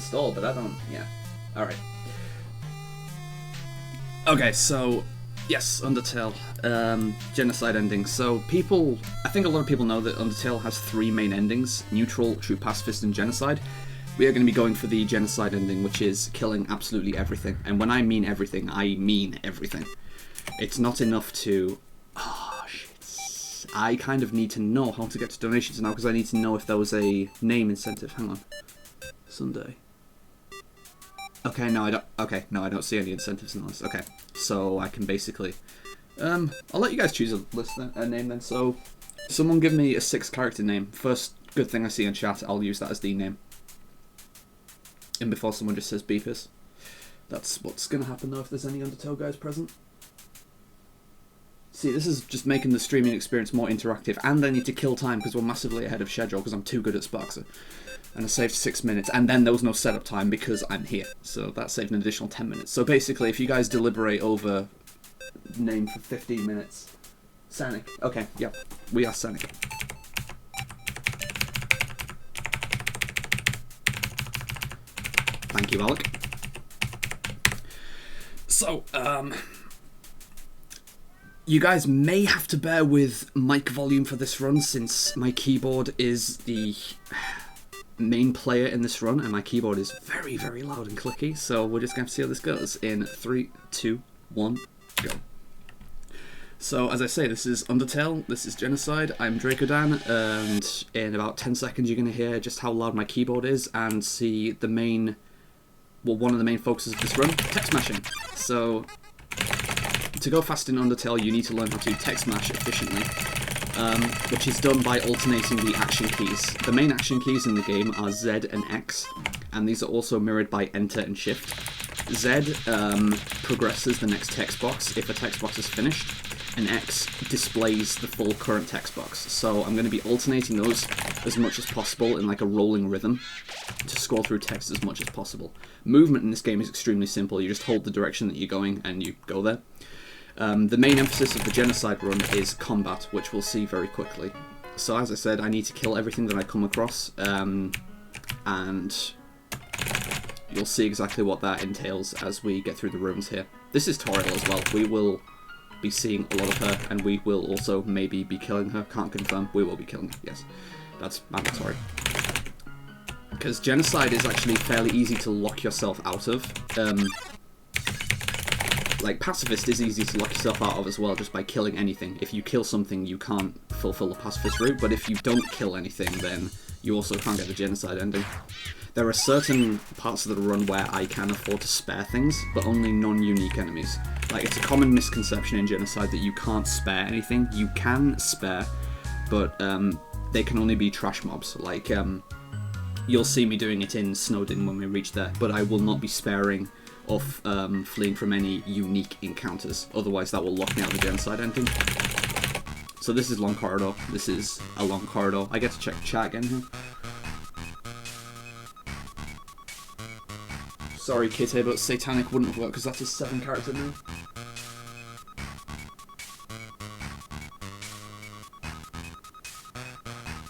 installed, but I don't... Yeah. Alright. Okay, so... Yes, Undertale. Genocide ending. So people... I think a lot of people know that Undertale has 3 main endings. Neutral, True Pacifist, and Genocide. We are going to be going for the Genocide ending, which is killing absolutely everything. And when I mean everything, I mean everything. It's not enough to... Oh, shit. I kind of need to know how to get to donations now, because I need to know if there was a name incentive. Hang on. Sunday. Okay, no, I don't... Okay, no, I don't see any incentives in this. Okay, so I can basically... I'll let you guys choose a name then. So, someone give me a 6-character name. First good thing I see in chat, I'll use that as the name. And before someone just says beepers. That's what's going to happen though if there's any Undertale guys present. See, this is just making the streaming experience more interactive, and I need to kill time because we're massively ahead of schedule because I'm too good at Sparkster. And I saved 6 minutes, and then there was no setup time because I'm here. So that saved an additional 10 minutes. So basically, if you guys deliberate over name for 15 minutes... Sanic. Okay, yep. We are Sanic. Thank you, Alec. So, you guys may have to bear with mic volume for this run since my keyboard is the main player in this run and my keyboard is very, very loud and clicky. So we're just going to see how this goes in 3, 2, 1, go. So, as I say, this is Undertale, this is Genocide, I'm Drakodan, and in about 10 seconds you're going to hear just how loud my keyboard is and see the main... Well, one of the main focuses of this run, text mashing. So, to go fast in Undertale, you need to learn how to text mash efficiently, which is done by alternating the action keys. The main action keys in the game are Z and X, and these are also mirrored by Enter and Shift. Z progresses the next text box if a text box is finished, and X displays the full current text box. So I'm going to be alternating those as much as possible in like a rolling rhythm to scroll through text as much as possible. Movement in this game is extremely simple. You just hold the direction that you're going and you go there. The main emphasis of the Genocide run is combat, which we'll see very quickly. So as I said, I need to kill everything that I come across, and you'll see exactly what that entails as we get through the rooms here. This is Toriel as well. We will be seeing a lot of her, and we will also maybe be killing her. Can't confirm. We will be killing her, yes. That's mandatory. Because Genocide is actually fairly easy to lock yourself out of. Like, Pacifist is easy to lock yourself out of as well, just by killing anything. If you kill something, you can't fulfill the Pacifist route, but if you don't kill anything, then you also can't get the Genocide ending. There are certain parts of the run where I can afford to spare things, but only non-unique enemies. Like, it's a common misconception in Genocide that you can't spare anything. You can spare, but they can only be trash mobs. Like, you'll see me doing it in Snowdin when we reach there, but I will not be sparing or fleeing from any unique encounters. Otherwise, that will lock me out of the Genocide ending. So this is long corridor. This is a long corridor. I get to check chat again here. Sorry, Kitty, but Satanic wouldn't work because that's a 7-character name.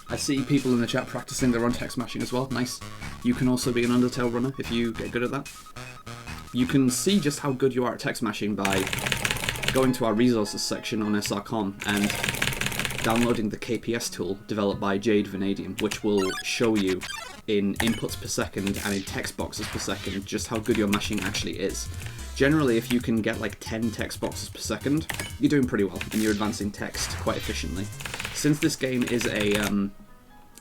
I see people in the chat practicing their own text mashing as well. Nice. You can also be an Undertale runner if you get good at that. You can see just how good you are at text mashing by going to our resources section on SRCom and downloading the KPS tool developed by Jade Vanadium, which will show you in inputs per second and in text boxes per second just how good your mashing actually is. Generally, if you can get like 10 text boxes per second, you're doing pretty well and you're advancing text quite efficiently. Since this game is a,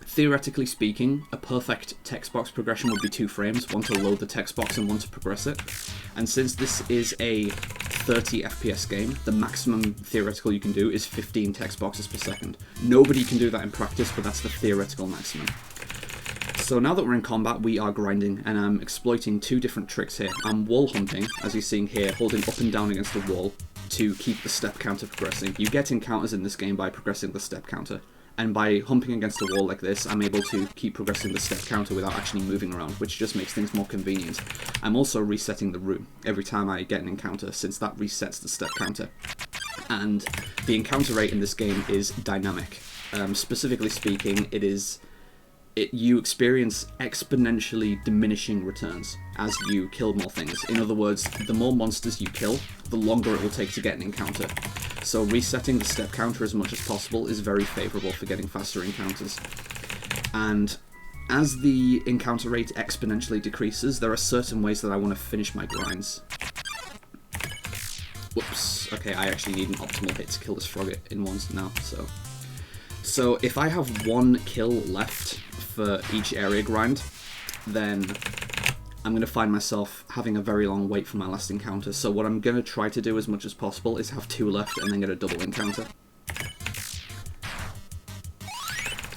theoretically speaking, a perfect text box progression would be 2 frames, one to load the text box and one to progress it. And since this is a 30 FPS game, the maximum theoretical you can do is 15 text boxes per second. Nobody can do that in practice, but that's the theoretical maximum. So now that we're in combat, we are grinding, and I'm exploiting 2 different tricks here. I'm wall humping, as you're seeing here, holding up and down against the wall to keep the step counter progressing. You get encounters in this game by progressing the step counter, and by humping against a wall like this, I'm able to keep progressing the step counter without actually moving around, which just makes things more convenient. I'm also resetting the room every time I get an encounter, since that resets the step counter. And the encounter rate in this game is dynamic. Specifically speaking, it is you experience exponentially diminishing returns as you kill more things. In other words, the more monsters you kill, the longer it will take to get an encounter. So resetting the step counter as much as possible is very favourable for getting faster encounters. And as the encounter rate exponentially decreases, there are certain ways that I want to finish my grinds. Whoops. Okay, I actually need an optimal hit to kill this frogget in once now, So if I have one kill left for each area grind, then I'm going to find myself having a very long wait for my last encounter. So what I'm going to try to do as much as possible is have 2 left and then get a double encounter.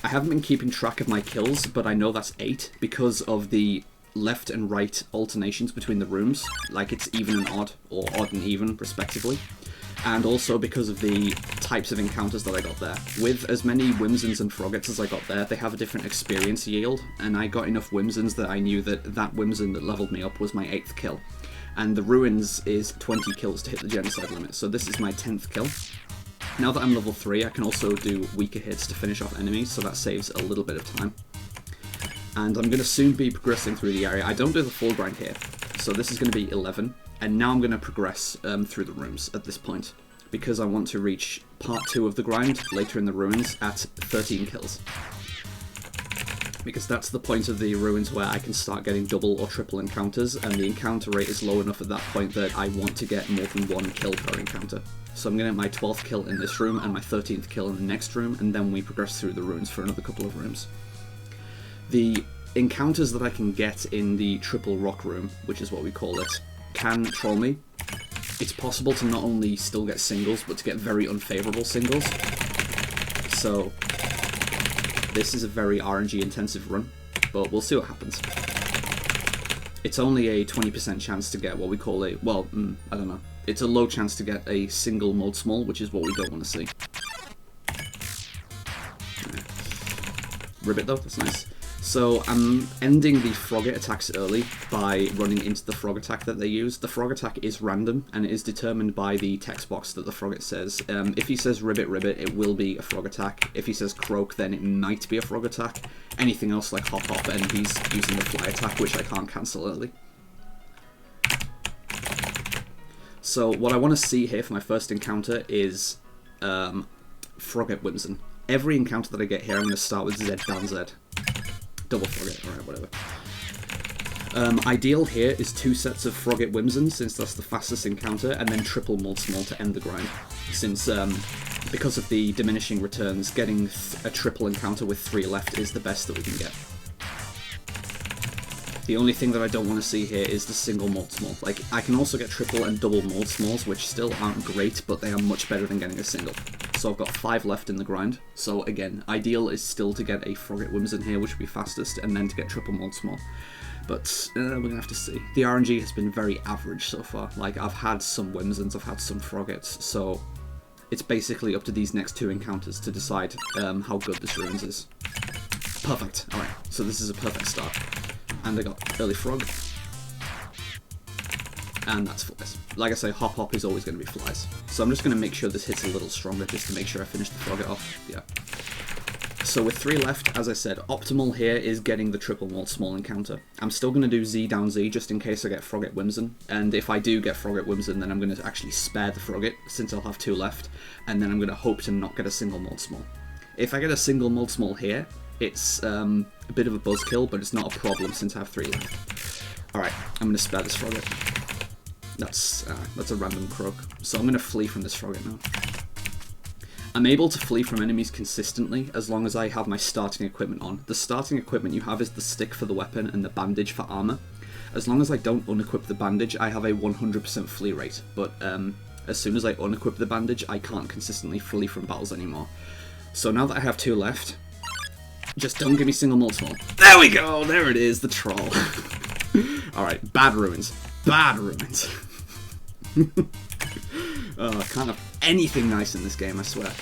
I haven't been keeping track of my kills, but I know that's 8 because of the left and right alternations between the rooms, like it's even and odd, or odd and even, respectively. And also because of the types of encounters that I got there. With as many Whimsons and Froggets as I got there, they have a different experience yield, and I got enough Whimsons that I knew that that Whimson that leveled me up was my 8th kill. And the Ruins is 20 kills to hit the genocide limit, so this is my 10th kill. Now that I'm level 3, I can also do weaker hits to finish off enemies, so that saves a little bit of time. And I'm going to soon be progressing through the area. I don't do the full grind here, so this is going to be 11. And now I'm going to progress through the rooms at this point, because I want to reach part 2 of the grind later in the Ruins at 13 kills. Because that's the point of the Ruins where I can start getting double or triple encounters, and the encounter rate is low enough at that point that I want to get more than 1 kill per encounter. So I'm going to get my 12th kill in this room and my 13th kill in the next room, and then we progress through the Ruins for another couple of rooms. The encounters that I can get in the triple rock room, which is what we call it, can troll me. It's possible to not only still get singles, but to get very unfavourable singles. So this is a very RNG intensive run, but we'll see what happens. It's only a 20% chance to get what we call a, well, I don't know. It's a low chance to get a single mode small, which is what we don't want to see. Ribbit though, that's nice. So I'm ending the Frogget attacks early by running into the frog attack that they use. The frog attack is random, and it is determined by the text box that the Frogget says. If he says ribbit ribbit, it will be a frog attack. If he says croak, then it might be a frog attack. Anything else like hop hop, and he's using the fly attack, which I can't cancel early. So what I want to see here for my first encounter is Frogget Whimson. Every encounter that I get here, I'm going to start with Z down Z. Double Frogget, alright, whatever. Ideal here is 2 sets of Frogget Whimson, since that's the fastest encounter, and then triple Mold Small to end the grind. Since, because of the diminishing returns, getting a triple encounter with 3 left is the best that we can get. The only thing that I don't want to see here is the single Mold Small. Like, I can also get triple and double Mold Smalls, which still aren't great, but they are much better than getting a single. So I've got 5 left in the grind. So again, ideal is still to get a Frogget Whimson here, which would be fastest, and then to get triple Mold Small. But we're going to have to see. The RNG has been very average so far. Like, I've had some Whimsons, I've had some Froggets, so it's basically up to these next 2 encounters to decide how good this Ruins is. Perfect. Alright, so this is a perfect start. And I got early frog. And that's flies. Like I say, hop hop is always going to be flies. So I'm just going to make sure this hits a little stronger just to make sure I finish the frogget off. Yeah. So with 3 left, as I said, optimal here is getting the triple Mold Small encounter. I'm still going to do Z down Z just in case I get Frogget Whimson. And if I do get Frogget Whimson, then I'm going to actually spare the Frogget since I'll have 2 left. And then I'm going to hope to not get a single Mold Small. If I get a single Mold Small here, it's a bit of a buzzkill, but it's not a problem since I have 3 left. Alright, I'm going to spare this Frogget. That's a random croak. So I'm going to flee from this Frogget now. I'm able to flee from enemies consistently as long as I have my starting equipment on. The starting equipment you have is the stick for the weapon and the bandage for armor. As long as I don't unequip the bandage, I have a 100% flee rate, but as soon as I unequip the bandage, I can't consistently flee from battles anymore. So now that I have 2 left, just don't give me single Mold Small. There we go! There it is, the troll. Alright, bad Ruins. Bad Ruins. I can't have anything nice in this game, I swear.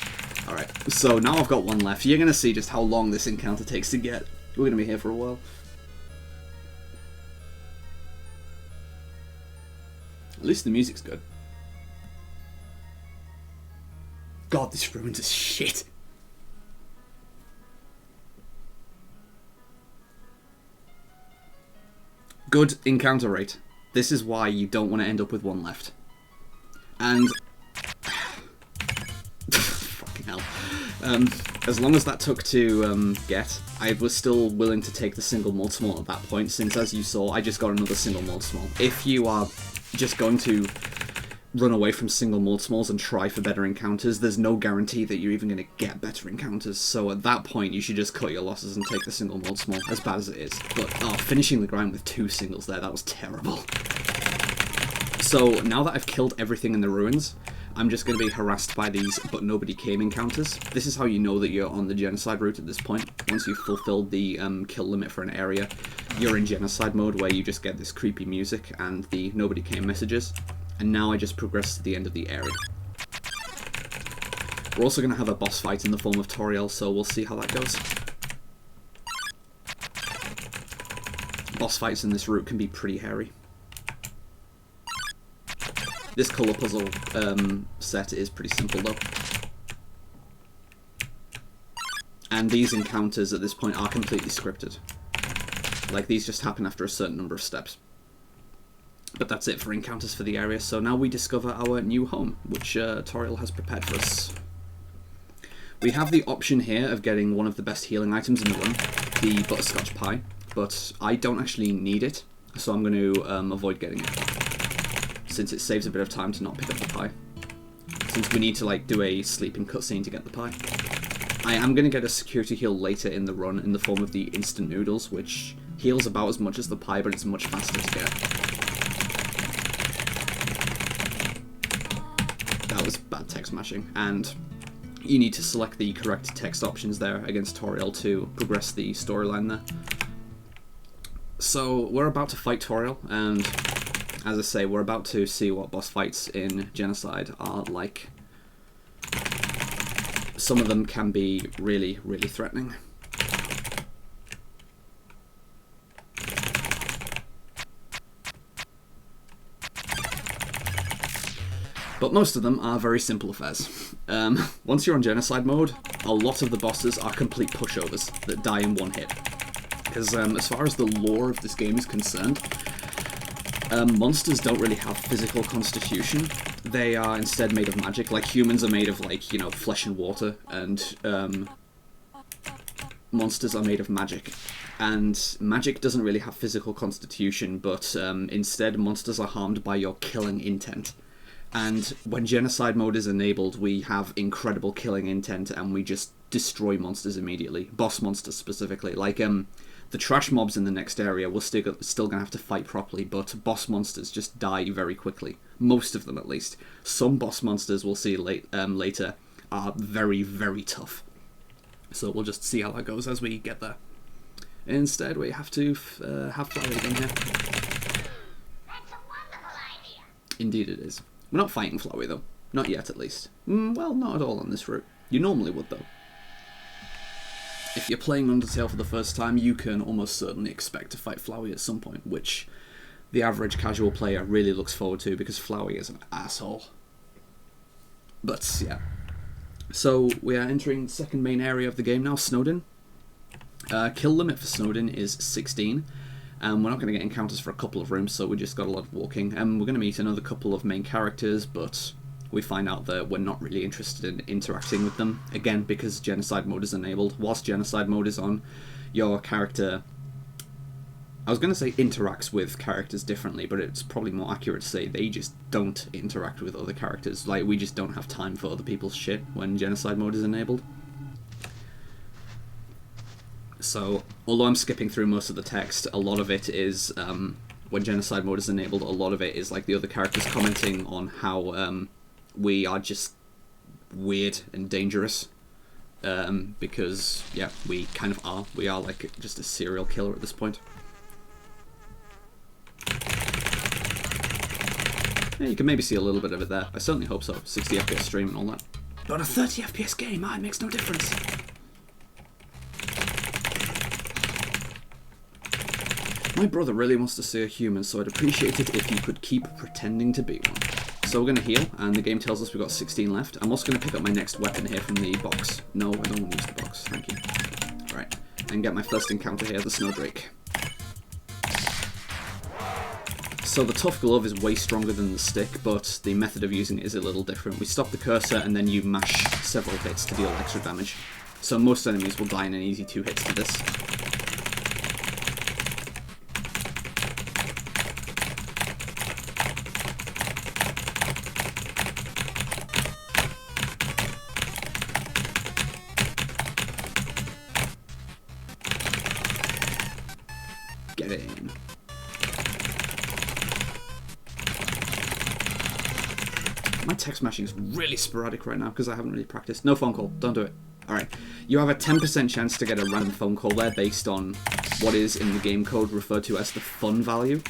Alright, so now I've got 1 left. You're going to see just how long this encounter takes to get. We're going to be here for a while. At least the music's good. God, this Ruins is shit. Good encounter rate. This is why you don't want to end up with one left. And... fucking hell. As long as that took to get, I was still willing to take the single Moldsmal at that point, since as you saw, I just got another single Moldsmal. If you are just going to run away from single Moldsmals and try for better encounters, there's no guarantee that you're even going to get better encounters, so at that point you should just cut your losses and take the single Moldsmal, as bad as it is. But, oh, finishing the grind with 2 singles there, that was terrible. So, now that I've killed everything in the ruins, I'm just going to be harassed by these but nobody came encounters. This is how you know that you're on the genocide route at this point. Once you've fulfilled the kill limit for an area, you're in genocide mode where you just get this creepy music and the nobody came messages. And now I just progress to the end of the area. We're also going to have a boss fight in the form of Toriel, so we'll see how that goes. Boss fights in this route can be pretty hairy. This colour puzzle set is pretty simple though. And these encounters at this point are completely scripted. Like, these just happen after a certain number of steps. But that's it for encounters for the area, so now we discover our new home, which Toriel has prepared for us. We have the option here of getting one of the best healing items in the run, the butterscotch pie, but I don't actually need it, so I'm going to avoid getting it, since it saves a bit of time to not pick up the pie. Since we need to like do a sleeping cutscene to get the pie. I am going to get a security heal later in the run in the form of the instant noodles, which heals about as much as the pie, but it's much faster to get. That was bad text mashing, and you need to select the correct text options there against Toriel to progress the storyline there. So we're about to fight Toriel, and as I say, we're about to see what boss fights in Genocide are like. Some of them can be really, really threatening. But most of them are very simple affairs. Once you're on Genocide mode, a lot of the bosses are complete pushovers that die in one hit. Because as far as the lore of this game is concerned, monsters don't really have physical constitution. They are instead made of magic. Like, humans are made of, like, you know, flesh and water, and monsters are made of magic. And magic doesn't really have physical constitution, but instead monsters are harmed by your killing intent. And when Genocide mode is enabled, we have incredible killing intent, and we just destroy monsters immediately. Boss monsters specifically. Like, the trash mobs in the next area, we're still going to have to fight properly, but boss monsters just die very quickly. Most of them, at least. Some boss monsters, we'll see later, are very, very tough. So we'll just see how that goes as we get there. Instead, we have to have Flower again here. That's a wonderful idea. Indeed it is. We're not fighting Flowey, though. Not yet, at least. Well, not at all on this route. You normally would, though. If you're playing Undertale for the first time, you can almost certainly expect to fight Flowey at some point, which the average casual player really looks forward to, because Flowey is an asshole. But, yeah. So, we are entering the second main area of the game now, Snowdin. Kill limit for Snowdin is 16. We're not going to get encounters for a couple of rooms, so we just got a lot of walking. We're going to meet another couple of main characters, but we find out that we're not really interested in interacting with them. Again, because Genocide mode is enabled. Whilst Genocide mode is on, your character... I was going to say interacts with characters differently, but it's probably more accurate to say they just don't interact with other characters. Like, we just don't have time for other people's shit when Genocide mode is enabled. So, although I'm skipping through most of the text, a lot of it is, when Genocide mode is enabled, a lot of it is like the other characters commenting on how we are just weird and dangerous. Because, yeah, we kind of are. We are like just a serial killer at this point. Yeah, you can maybe see a little bit of it there. I certainly hope so. 60 FPS stream and all that. But a 30 FPS game, it makes no difference. My brother really wants to see a human, so I'd appreciate it if you could keep pretending to be one. So we're going to heal, and the game tells us we've got 16 left. I'm also going to pick up my next weapon here from the box. No, I don't want to use the box, thank you. Alright, and get my first encounter here, the Snowdrake. So the tough glove is way stronger than the stick, but the method of using it is a little different. We stop the cursor and then you mash several hits to deal extra damage. So most enemies will die in an easy 2 hits to this. Get in. My text mashing is really sporadic right now because I haven't really practiced. No phone call. Don't do it. Alright. You have a 10% chance to get a random phone call there based on what is in the game code referred to as the fun value.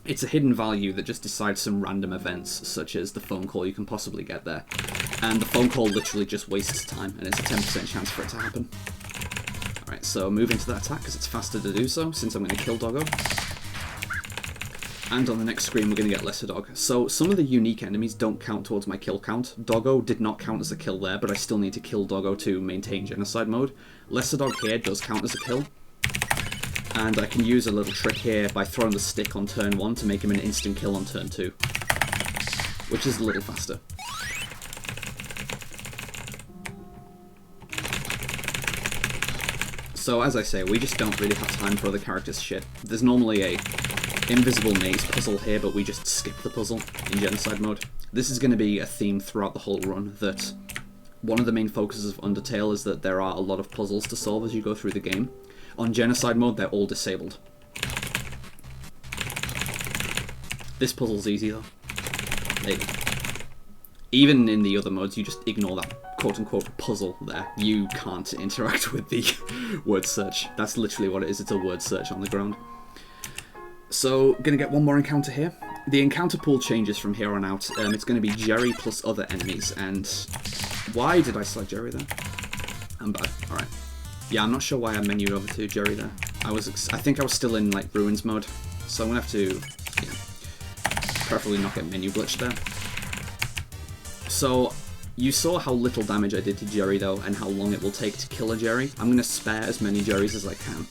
It's a hidden value that just decides some random events, such as the phone call you can possibly get there. And the phone call literally just wastes time, and it's a 10% chance for it to happen. Alright, so move into that attack because it's faster to do so, since I'm going to kill Doggo. And on the next screen, we're going to get Lesser Dog. So some of the unique enemies don't count towards my kill count. Doggo did not count as a kill there, but I still need to kill Doggo to maintain genocide mode. Lesser Dog here does count as a kill. And I can use a little trick here by throwing the stick on turn 1 to make him an instant kill on turn 2. Which is a little faster. So as I say, we just don't really have time for other characters' shit. There's normally a invisible maze puzzle here, but we just skip the puzzle in genocide mode. This is going to be a theme throughout the whole run, that one of the main focuses of Undertale is that there are a lot of puzzles to solve as you go through the game. On genocide mode, they're all disabled. This puzzle's easy though. There you go. Even in the other modes, you just ignore that quote-unquote puzzle there. You can't interact with the word search. That's literally what it is, it's a word search on the ground. So, gonna get one more encounter here. The encounter pool changes from here on out. It's gonna be Jerry plus other enemies, and why did I select Jerry there? I'm bad. Alright. Yeah, I'm not sure why I menued over to Jerry there. I think I was still in, like, Ruins mode, so I'm gonna have to, preferably not get menu glitched there. So, you saw how little damage I did to Jerry, though, and how long it will take to kill a Jerry. I'm gonna spare as many Jerrys as I can.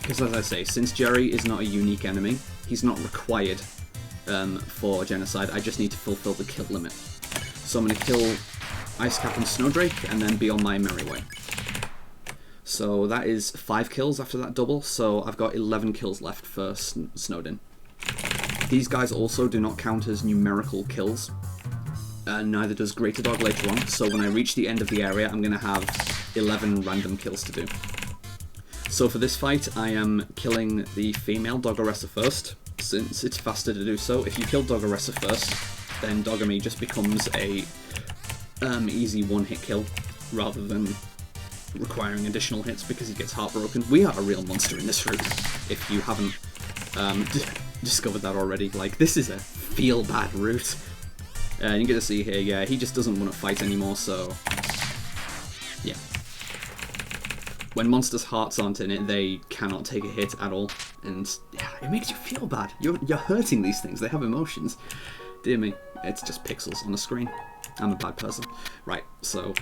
Because as I say, since Jerry is not a unique enemy, he's not required for genocide, I just need to fulfill the kill limit. So I'm going to kill Icecap and Snowdrake, and then be on my merry way. So that is 5 kills after that double, so I've got 11 kills left for Snowdin. These guys also do not count as numerical kills, neither does Greater Dog later on, so when I reach the end of the area, I'm going to have 11 random kills to do. So for this fight, I am killing the female Doggeressa first, since it's faster to do so. If you kill Doggeressa first, then Dogami just becomes a easy one-hit kill, rather than requiring additional hits because he gets heartbroken. We are a real monster in this route, if you haven't discovered that already. Like, this is a feel-bad route. And you get to see here, yeah, he just doesn't want to fight anymore, so yeah. When monsters' hearts aren't in it, they cannot take a hit at all, and yeah, it makes you feel bad. You're hurting these things, they have emotions. Dear me, it's just pixels on the screen. I'm a bad person. Right, so,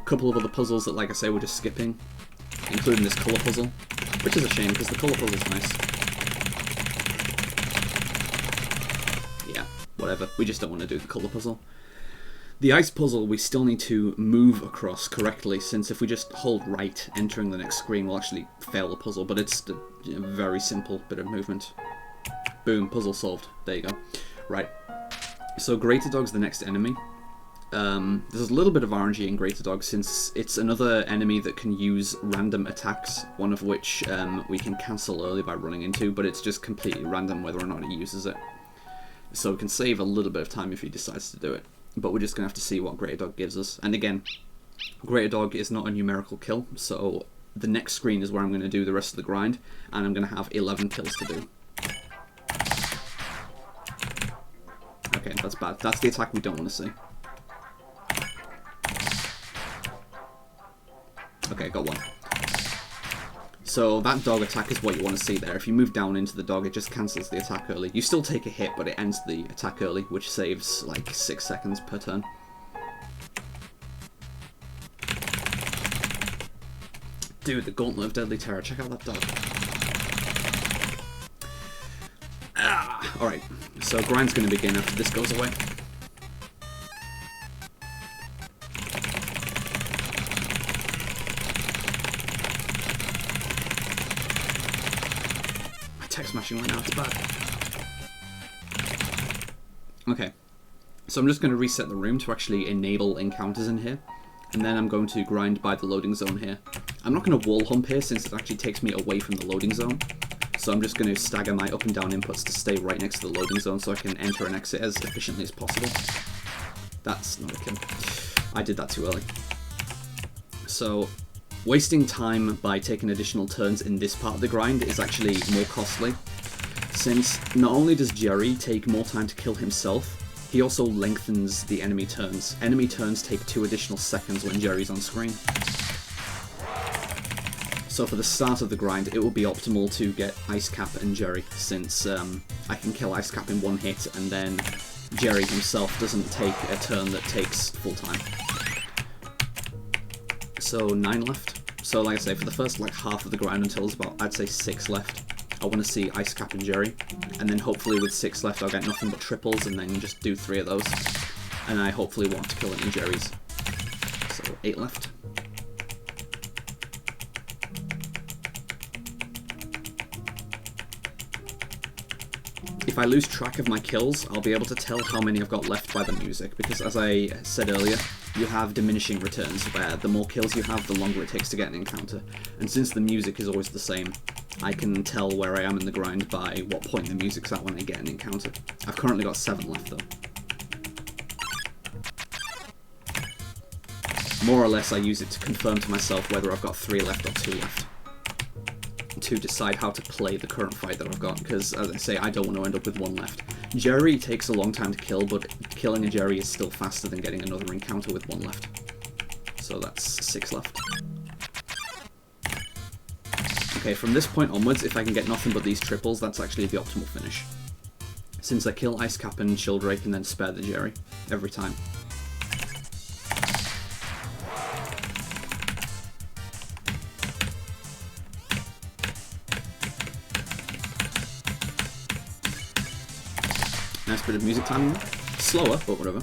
couple of other puzzles that, like I say, we're just skipping, including this colour puzzle, which is a shame, because the colour puzzle's nice. Yeah, whatever, we just don't want to do the colour puzzle. The ice puzzle, we still need to move across correctly, since if we just hold right entering the next screen, we'll actually fail the puzzle, but it's a very simple bit of movement. Boom, puzzle solved. There you go. Right. So Greater Dog's the next enemy. There's a little bit of RNG in Greater Dog, since it's another enemy that can use random attacks, one of which we can cancel early by running into, but it's just completely random whether or not he uses it. So it can save a little bit of time if he decides to do it. But we're just going to have to see what Greater Dog gives us. And again, Greater Dog is not a numerical kill, so the next screen is where I'm going to do the rest of the grind, and I'm going to have 11 kills to do. Okay, that's bad. That's the attack we don't want to see. Okay, got one. So that dog attack is what you want to see there. If you move down into the dog, it just cancels the attack early. You still take a hit, but it ends the attack early, which saves like 6 seconds per turn. Dude, the Gauntlet of Deadly Terror. Check out that dog. Alright, so grind's going to begin after this goes away. My tech smashing right now, it's bad. Okay, so I'm just going to reset the room to actually enable encounters in here. And then I'm going to grind by the loading zone here. I'm not going to wall hump here since it actually takes me away from the loading zone. So I'm just going to stagger my up and down inputs to stay right next to the loading zone so I can enter and exit as efficiently as possible. That's not a kill. I did that too early. So wasting time by taking additional turns in this part of the grind is actually more costly, since not only does Jerry take more time to kill himself, he also lengthens the enemy turns. Enemy turns take 2 additional seconds when Jerry's on screen. So for the start of the grind, it will be optimal to get Ice Cap and Jerry, since I can kill Ice Cap in 1 hit, and then Jerry himself doesn't take a turn that takes full time. So 9 left. So like I say, for the first like half of the grind until there's about, I'd say 6 left, I want to see Ice Cap and Jerry, and then hopefully with 6 left I'll get nothing but triples and then just do 3 of those, and I hopefully want to kill any Jerrys. So 8 left. If I lose track of my kills, I'll be able to tell how many I've got left by the music, because as I said earlier, you have diminishing returns, where the more kills you have, the longer it takes to get an encounter. And since the music is always the same, I can tell where I am in the grind by what point the music's at when I get an encounter. I've currently got 7 left though. More or less I use it to confirm to myself whether I've got 3 left or 2 left, to decide how to play the current fight that I've got, because as I say, I don't want to end up with 1 left. Jerry takes a long time to kill, but killing a Jerry is still faster than getting another encounter with 1 left. So that's 6 left. Okay, from this point onwards, if I can get nothing but these triples, that's actually the optimal finish, since I kill Ice Cap and Childrake and then spare the Jerry every time. Nice bit of music timing there. Slower, but whatever.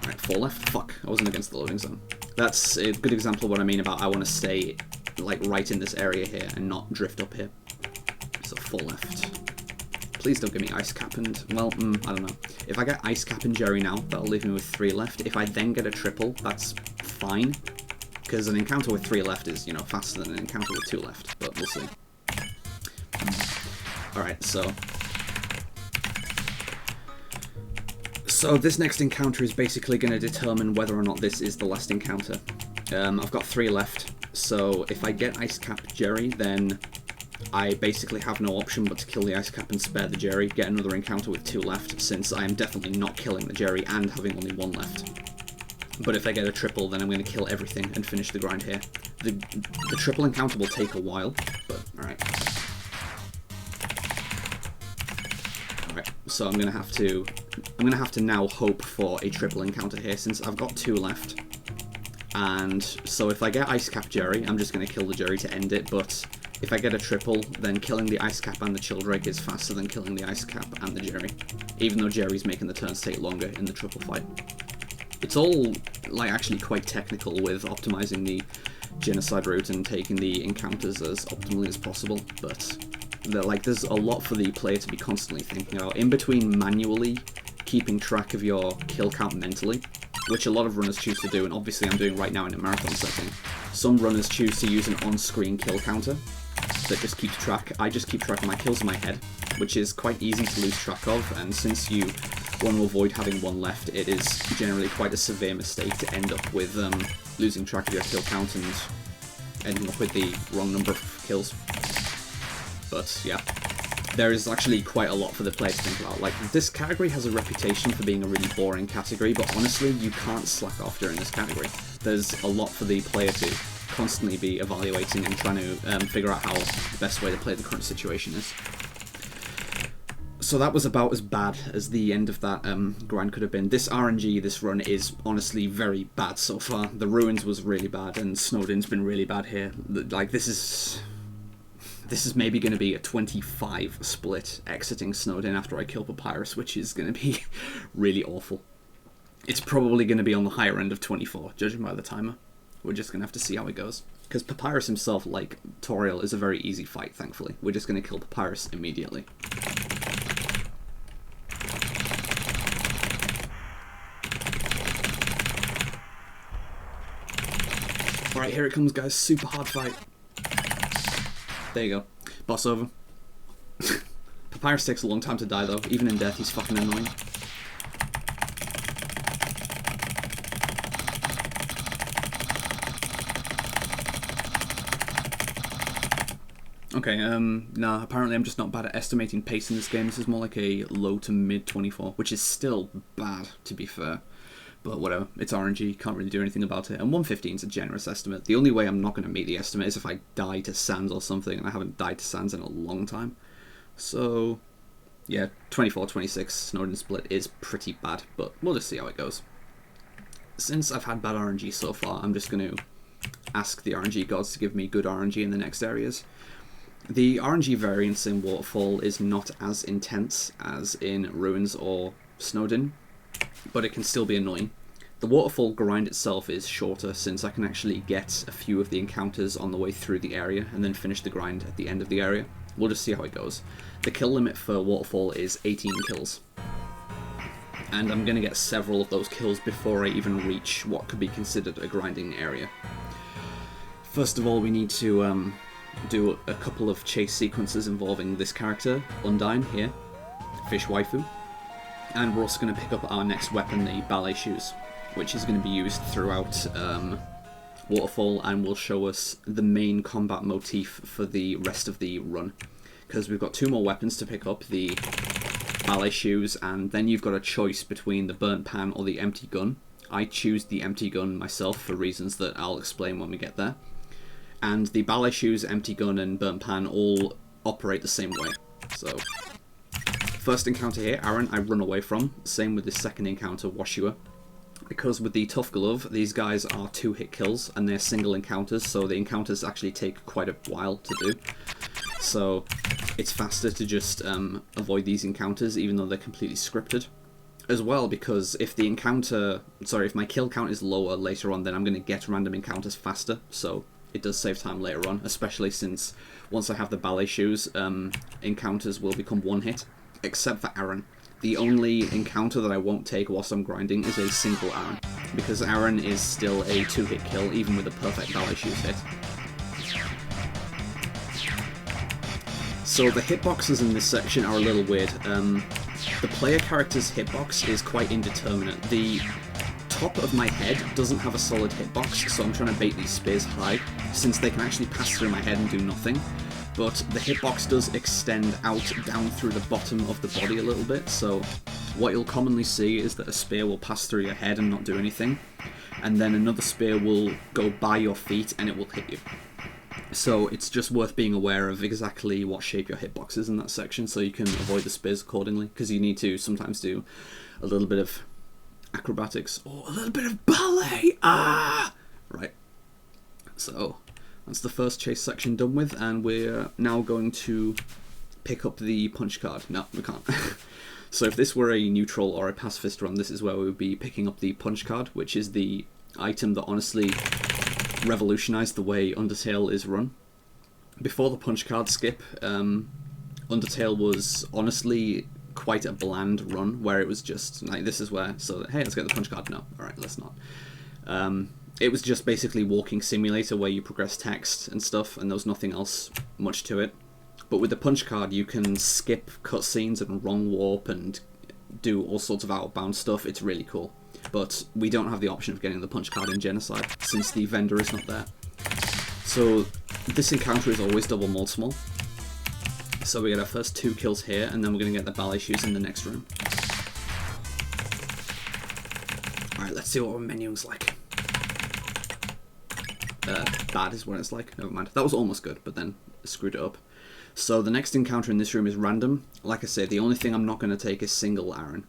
Alright, 4 left. Fuck, I wasn't against the loading zone. That's a good example of what I mean about I want to stay like right in this area here and not drift up here. So 4 left. Please don't give me Ice Cap and, well, I don't know. If I get Ice Cap and Jerry now, that'll leave me with 3 left. If I then get a triple, that's fine, because an encounter with 3 left is, you know, faster than an encounter with 2 left, but we'll see. Alright, so this next encounter is basically going to determine whether or not this is the last encounter. I've got 3 left, so if I get Ice Cap Jerry, then I basically have no option but to kill the Ice Cap and spare the Jerry, get another encounter with 2 left, since I am definitely not killing the Jerry and having only 1 left. But if I get a triple, then I'm going to kill everything and finish the grind here. The triple encounter will take a while, but alright. Alright, so I'm gonna have to now hope for a triple encounter here, since I've got 2 left. And so if I get Ice Cap Jerry, I'm just gonna kill the Jerry to end it, but if I get a triple, then killing the Ice Cap and the Childrake is faster than killing the Ice Cap and the Jerry, even though Jerry's making the turns take longer in the triple fight. It's all like actually quite technical with optimizing the genocide route and taking the encounters as optimally as possible, but there's a lot for the player to be constantly thinking about, in between manually keeping track of your kill count mentally, which a lot of runners choose to do, and obviously I'm doing right now in a marathon setting. Some runners choose to use an on-screen kill counter that just keeps track. I just keep track of my kills in my head, which is quite easy to lose track of, and since you want to avoid having 1 left, it is generally quite a severe mistake to end up with losing track of your kill count and ending up with the wrong number of kills. But yeah, there is actually quite a lot for the player to think about. Like, this category has a reputation for being a really boring category, but honestly, you can't slack off during this category. There's a lot for the player to constantly be evaluating and trying to figure out how the best way to play the current situation is. So that was about as bad as the end of that grind could have been. This RNG, this run, is honestly very bad so far. The Ruins was really bad, and Snowdin's been really bad here. Like, this is... This is maybe going to be a 25 split exiting Snowdin after I kill Papyrus, which is going to be really awful. It's probably going to be on the higher end of 24, judging by the timer. We're just going to have to see how it goes. Because Papyrus himself, like Toriel, is a very easy fight, thankfully. We're just going to kill Papyrus immediately. Alright, here it comes, guys. Super hard fight. There you go. Boss over. Papyrus takes a long time to die, though. Even in death, he's fucking annoying. Okay, nah, apparently I'm just not bad at estimating pace in this game. This is more like a low to mid 24, which is still bad, to be fair. But whatever, it's RNG, can't really do anything about it. And 115 is a generous estimate. The only way I'm not going to meet the estimate is if I die to Sands or something, and I haven't died to Sands in a long time. So, yeah, 24, 26 Snowdin split is pretty bad, but we'll just see how it goes. Since I've had bad RNG so far, I'm just going to ask the RNG gods to give me good RNG in the next areas. The RNG variance in Waterfall is not as intense as in Ruins or Snowdin, but it can still be annoying. The Waterfall grind itself is shorter, since I can actually get a few of the encounters on the way through the area and then finish the grind at the end of the area. We'll just see how it goes. The kill limit for Waterfall is 18 kills. And I'm going to get several of those kills before I even reach what could be considered a grinding area. First of all, we need to do a couple of chase sequences involving this character, Undyne here, Fish Waifu. And we're also going to pick up our next weapon, the ballet shoes, which is going to be used throughout Waterfall and will show us the main combat motif for the rest of the run. Because we've got 2 more weapons to pick up, the ballet shoes, and then you've got a choice between the burnt pan or the empty gun. I choose the empty gun myself for reasons that I'll explain when we get there. And the ballet shoes, empty gun, and burnt pan all operate the same way. So, first encounter here, Aaron, I run away from. Same with the second encounter, Washua. Because with the Tough Glove, these guys are 2-hit kills, and they're single encounters, so the encounters actually take quite a while to do. So, it's faster to just avoid these encounters, even though they're completely scripted. As well, because if my kill count is lower later on, then I'm going to get random encounters faster, so it does save time later on, especially since once I have the ballet shoes, encounters will become 1-hit, except for Aaron. The only encounter that I won't take whilst I'm grinding is a single Aaron, because Aaron is still a 2-hit kill, even with a perfect ballet shoes hit. So the hitboxes in this section are a little weird. The player character's hitbox is quite indeterminate. The top of my head doesn't have a solid hitbox, so I'm trying to bait these spears high, since they can actually pass through my head and do nothing. But the hitbox does extend out down through the bottom of the body a little bit, so what you'll commonly see is that a spear will pass through your head and not do anything, and then another spear will go by your feet and it will hit you. So it's just worth being aware of exactly what shape your hitbox is in that section, so you can avoid the spears accordingly, because you need to sometimes do a little bit of acrobatics or a little bit of ballet. Right. So that's the first chase section done with, and we're now going to pick up the punch card. No, we can't. So if this were a neutral or a pacifist run, this is where we would be picking up the punch card, which is the item that honestly revolutionized the way Undertale is run. Before the punch card skip, Undertale was honestly quite a bland run, where it was just like, this is where, so hey, let's get the punch card. No, alright, let's not. It was just basically walking simulator where you progress text and stuff, and there was nothing else much to it. But with the punch card, you can skip cutscenes and wrong warp and do all sorts of outbound stuff. It's really cool. But we don't have the option of getting the punch card in Genocide, since the vendor is not there. So this encounter is always double multiple. So we get our first 2 kills here, and then we're going to get the ballet shoes in the next room. Alright, let's see what our menu's like. Bad is what it's like, never mind. That was almost good, but then screwed it up. So the next encounter in this room is random. Like I said, the only thing I'm not going to take is single Aaron.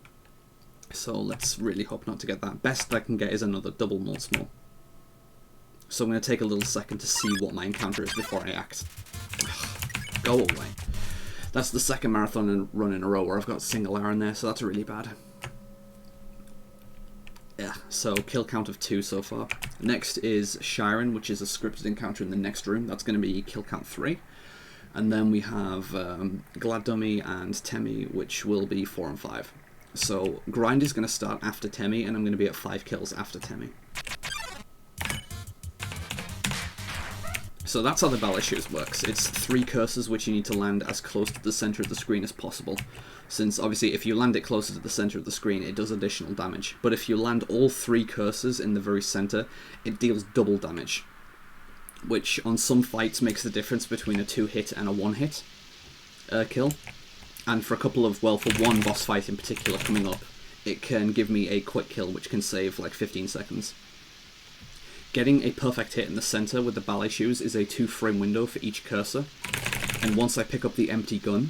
So let's really hope not to get that. Best I can get is another double multiple. So I'm going to take a little second to see what my encounter is before I act. Go away. That's the second marathon run in a row where I've got single Aaron there, so that's really bad. Yeah, so kill count of 2 so far. Next is Shiren, which is a scripted encounter in the next room. That's going to be kill count 3. And then we have Glad Dummy and Temmie, which will be 4 and 5. So grind is going to start after Temmie, and I'm going to be at 5 kills after Temmie. So that's how the Ballet Shoes works. It's 3 curses which you need to land as close to the center of the screen as possible. Since obviously if you land it closer to the center of the screen, it does additional damage. But if you land all 3 curses in the very center, it deals double damage. Which on some fights makes the difference between a 2-hit and a 1-hit kill. And for a couple of, well, for one boss fight in particular coming up, it can give me a quick kill which can save like 15 seconds. Getting a perfect hit in the center with the Ballet Shoes is a 2-frame window for each cursor, and once I pick up the empty gun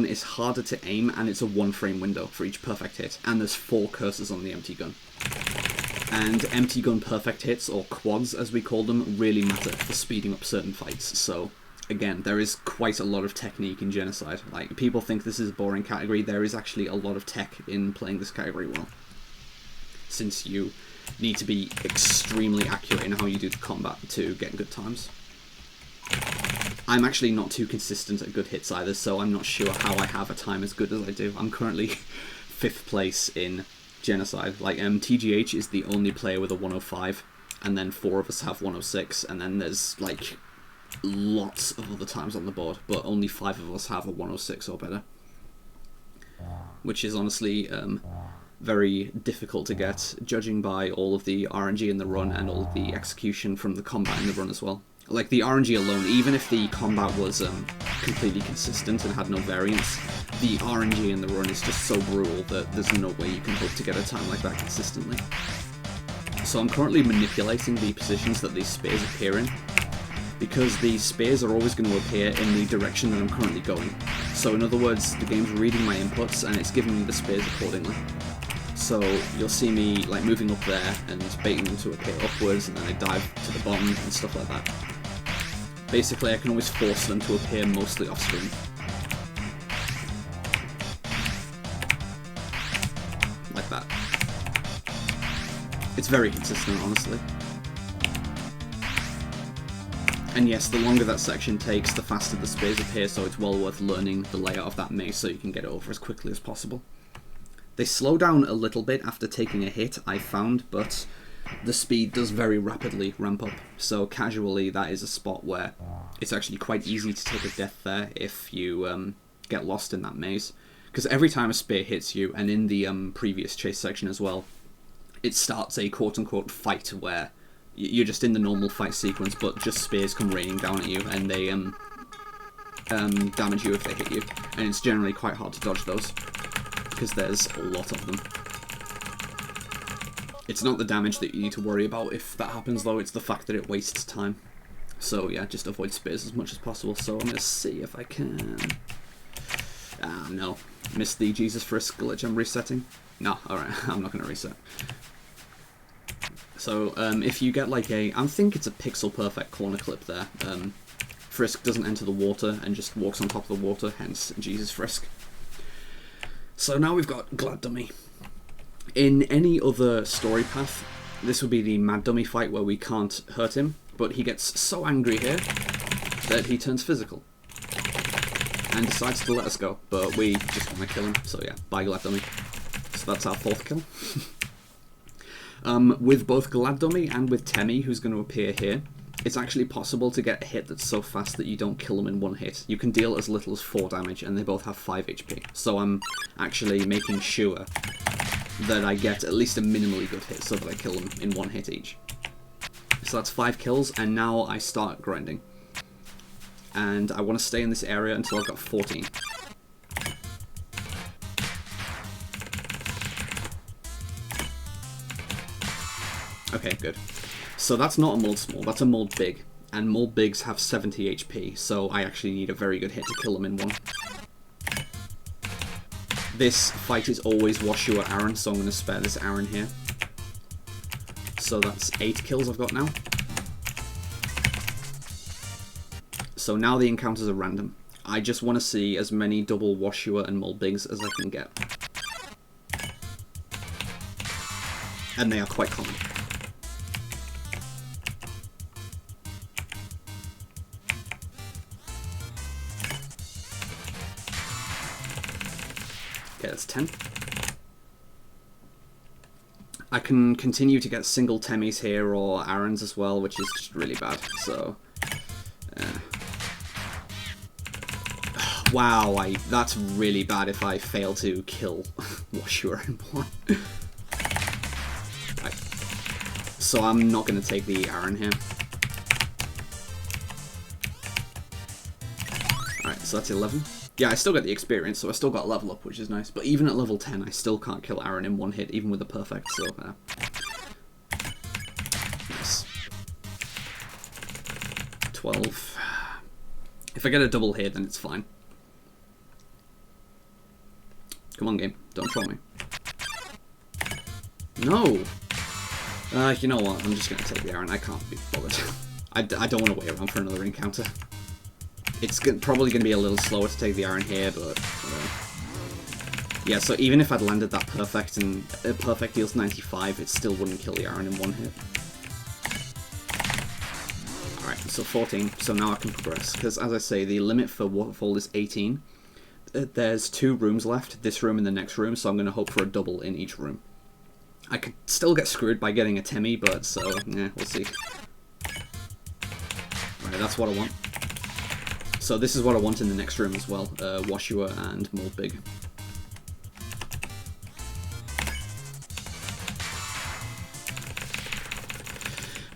is harder to aim, and it's a 1-frame window for each perfect hit, and there's 4 cursors on the empty gun. And empty gun perfect hits, or quads as we call them, really matter for speeding up certain fights, so again, there is quite a lot of technique in Genocide. Like, people think this is a boring category, there is actually a lot of tech in playing this category well. Since you need to be extremely accurate in how you do the combat to get good times. I'm actually not too consistent at good hits either, so I'm not sure how I have a time as good as I do. I'm currently 5th place in Genocide. Like, TGH is the only player with a 105, and then 4 of us have 106, and then there's, like, lots of other times on the board, but only 5 of us have a 106 or better. Which is honestly, very difficult to get, judging by all of the RNG in the run and all of the execution from the combat in the run as well. Like, the RNG alone, even if the combat was completely consistent and had no variance, the RNG in the run is just so brutal that there's no way you can hope to get a time like that consistently. So I'm currently manipulating the positions that these spears appear in, because the spears are always going to appear in the direction that I'm currently going. So in other words, the game's reading my inputs and it's giving me the spears accordingly. So you'll see me like moving up there and baiting them to appear upwards, and then I dive to the bottom and stuff like that. Basically, I can always force them to appear mostly off screen. Like that. It's very consistent, honestly. And yes, the longer that section takes, the faster the spears appear, so it's well worth learning the layout of that maze so you can get it over as quickly as possible. They slow down a little bit after taking a hit, I found, but the speed does very rapidly ramp up. So casually, that is a spot where it's actually quite easy to take a death there if you get lost in that maze. Because every time a spear hits you, and in the previous chase section as well, it starts a quote-unquote fight where you're just in the normal fight sequence, but just spears come raining down at you, and they damage you if they hit you. And it's generally quite hard to dodge those, because there's a lot of them. It's not the damage that you need to worry about if that happens though, it's the fact that it wastes time. So yeah, just avoid spears as much as possible. So I'm going to see if I can... Ah, no. Missed the Jesus Frisk glitch, I'm resetting. No, alright, I'm not going to reset. So if you get like a... I think it's a pixel perfect corner clip there. Frisk doesn't enter the water and just walks on top of the water, hence Jesus Frisk. So now we've got Glad Dummy. In any other story path, this would be the Mad Dummy fight where we can't hurt him, but he gets so angry here that he turns physical and decides to let us go, but we just want to kill him, so yeah, bye Glad Dummy. So that's our 4th kill. With both Glad Dummy and with Temmie, who's going to appear here, it's actually possible to get a hit that's so fast that you don't kill them in one hit. You can deal as little as 4 damage, and they both have 5 HP. So I'm actually making sure that I get at least a minimally good hit so that I kill them in 1 hit each. So that's 5 kills, and now I start grinding. And I want to stay in this area until I've got 14. Okay, good. So that's not a mold small, that's a mold big. And mold bigs have 70 HP, so I actually need a very good hit to kill them in 1. This fight is always wash your Aaron, so I'm going to spare this Aaron here. So that's 8 kills I've got now. So now the encounters are random. I just want to see as many double Washua and Mulbigs as I can get. And they are quite common. Okay, that's 10. I can continue to get single Temmies here or Arons as well, which is just really bad, so... Wow, that's really bad if I fail to kill Washua in one. Right. So I'm not going to take the Aron here. Alright, so that's 11. Yeah, I still get the experience, so I still got level up, which is nice. But even at level 10, I still can't kill Aron in one hit, even with a perfect, so... Nice. 12. If I get a double hit, then it's fine. Come on, game. Don't troll me. No! You know what? I'm just going to take the Aron. I can't be bothered. I don't want to wait around for another encounter. It's probably going to be a little slower to take the Aron here, but whatever. Yeah, so even if I'd landed that perfect and perfect deals 95, it still wouldn't kill the Aron in one hit. Alright, so 14. So now I can progress. Because, as I say, the limit for Waterfall is 18. There's 2 rooms left, this room and the next room, so I'm going to hope for a double in each room. I could still get screwed by getting a Temmie, but so, yeah, we'll see. Alright, that's what I want. So this is what I want in the next room as well, Washua and Mulbig.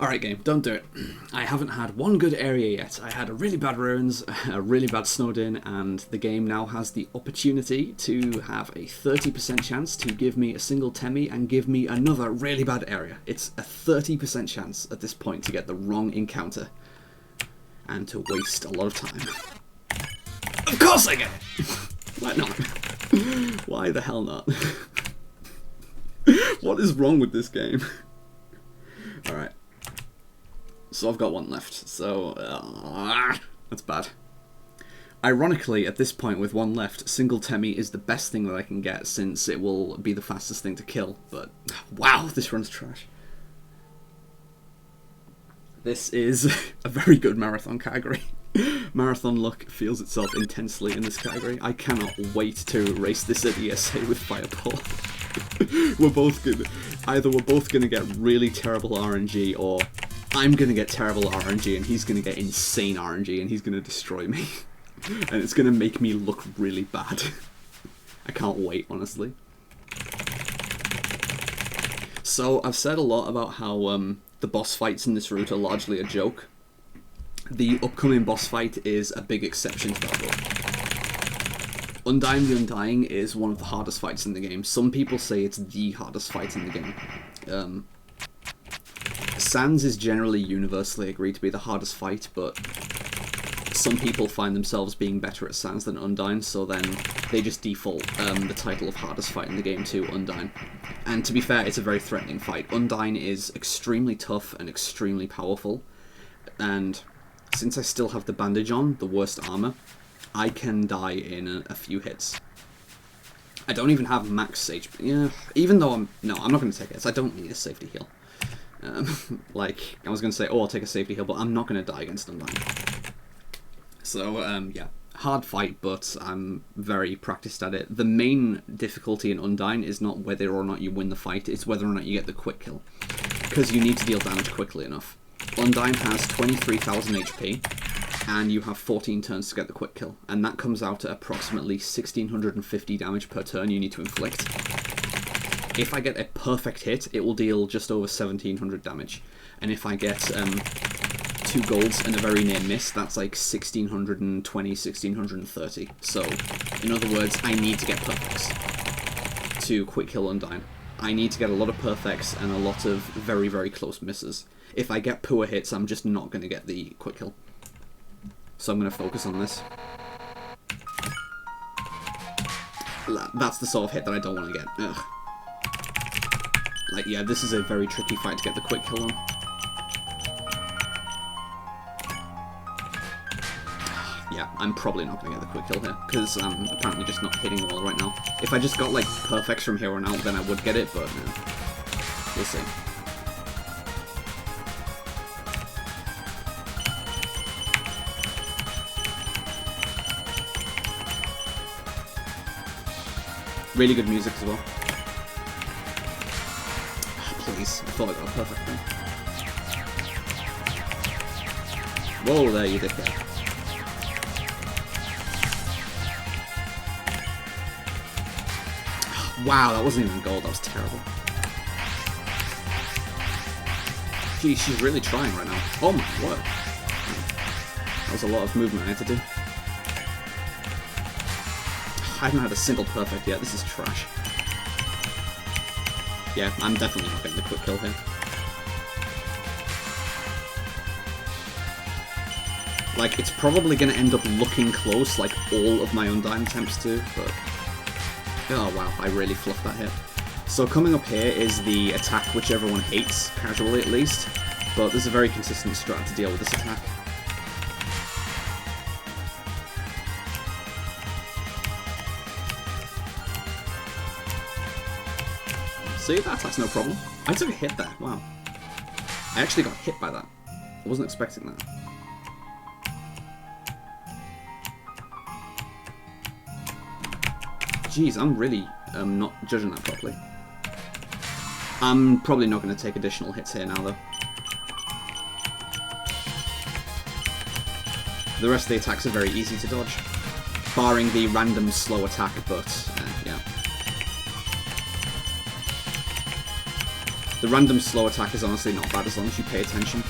Alright game, don't do it. I haven't had one good area yet. I had a really bad ruins, a really bad snowed in, and the game now has the opportunity to have a 30% chance to give me a single Temmie and give me another really bad area. It's a 30% chance at this point to get the wrong encounter. And to waste a lot of time. Of course I get it! Why not? Why the hell not? What is wrong with this game? Alright. So I've got one left, so... that's bad. Ironically, at this point with one left, single Temmie is the best thing that I can get since it will be the fastest thing to kill, but... Wow, this run's trash. This is a very good marathon category. Marathon luck feels itself intensely in this category. I cannot wait to race this at ESA with Fireball. We're both gonna... Either we're both gonna get really terrible RNG, or I'm gonna get terrible RNG and he's gonna get insane RNG and he's gonna destroy me. And it's gonna make me look really bad. I can't wait, honestly. So, I've said a lot about how the boss fights in this route are largely a joke. The upcoming boss fight is a big exception to that rule. Undying the Undying is one of the hardest fights in the game. Some people say it's the hardest fight in the game. Sans is generally universally agreed to be the hardest fight, but some people find themselves being better at Sans than Undying, so then they just default the title of hardest fight in the game to Undying. And to be fair, it's a very threatening fight. Undying is extremely tough and extremely powerful, and since I still have the bandage on, the worst armor, I can die in a few hits. I don't even have max HP. Yeah, even though no, I'm not going to take it. I don't need a safety heal. Like, I was going to say, oh, I'll take a safety heal, but I'm not going to die against Undying. So, yeah, hard fight, but I'm very practiced at it. The main difficulty in Undying is not whether or not you win the fight, it's whether or not you get the quick kill. Because you need to deal damage quickly enough. Undying has 23,000 HP, and you have 14 turns to get the quick kill, and that comes out at approximately 1,650 damage per turn you need to inflict. If I get a perfect hit, it will deal just over 1,700 damage, and if I get 2 golds and a very near miss, that's like 1,620, 1,630. So, in other words, I need to get perfects to quick kill Undying. I need to get a lot of perfects and a lot of very, very close misses. If I get poor hits, I'm just not going to get the quick kill. So I'm going to focus on this. That's the sort of hit that I don't want to get. Ugh. Like, yeah, this is a very tricky fight to get the quick kill on. I'm probably not going to get the quick kill here, because I'm apparently just not hitting well right now. If I just got, like, perfects from here on out, then I would get it, but no. We'll see. Really good music as well. Please, I thought I got a perfect thing. Whoa, there you did that. Wow, that wasn't even gold, that was terrible. Gee, she's really trying right now. Oh my word. That was a lot of movement I had to do. I haven't had a single perfect yet, this is trash. Yeah, I'm definitely not getting the quick kill here. Like, it's probably going to end up looking close, like all of my Undyne attempts to, but... Oh wow, I really fluffed that hit. So coming up here is the attack which everyone hates, casually at least, but there's a very consistent strat to deal with this attack. See, that attack's no problem. I took a hit there, wow. I actually got hit by that. I wasn't expecting that. Jeez, I'm really not judging that properly. I'm probably not going to take additional hits here now, though. The rest of the attacks are very easy to dodge, barring the random slow attack, but yeah. The random slow attack is honestly not bad as long as you pay attention.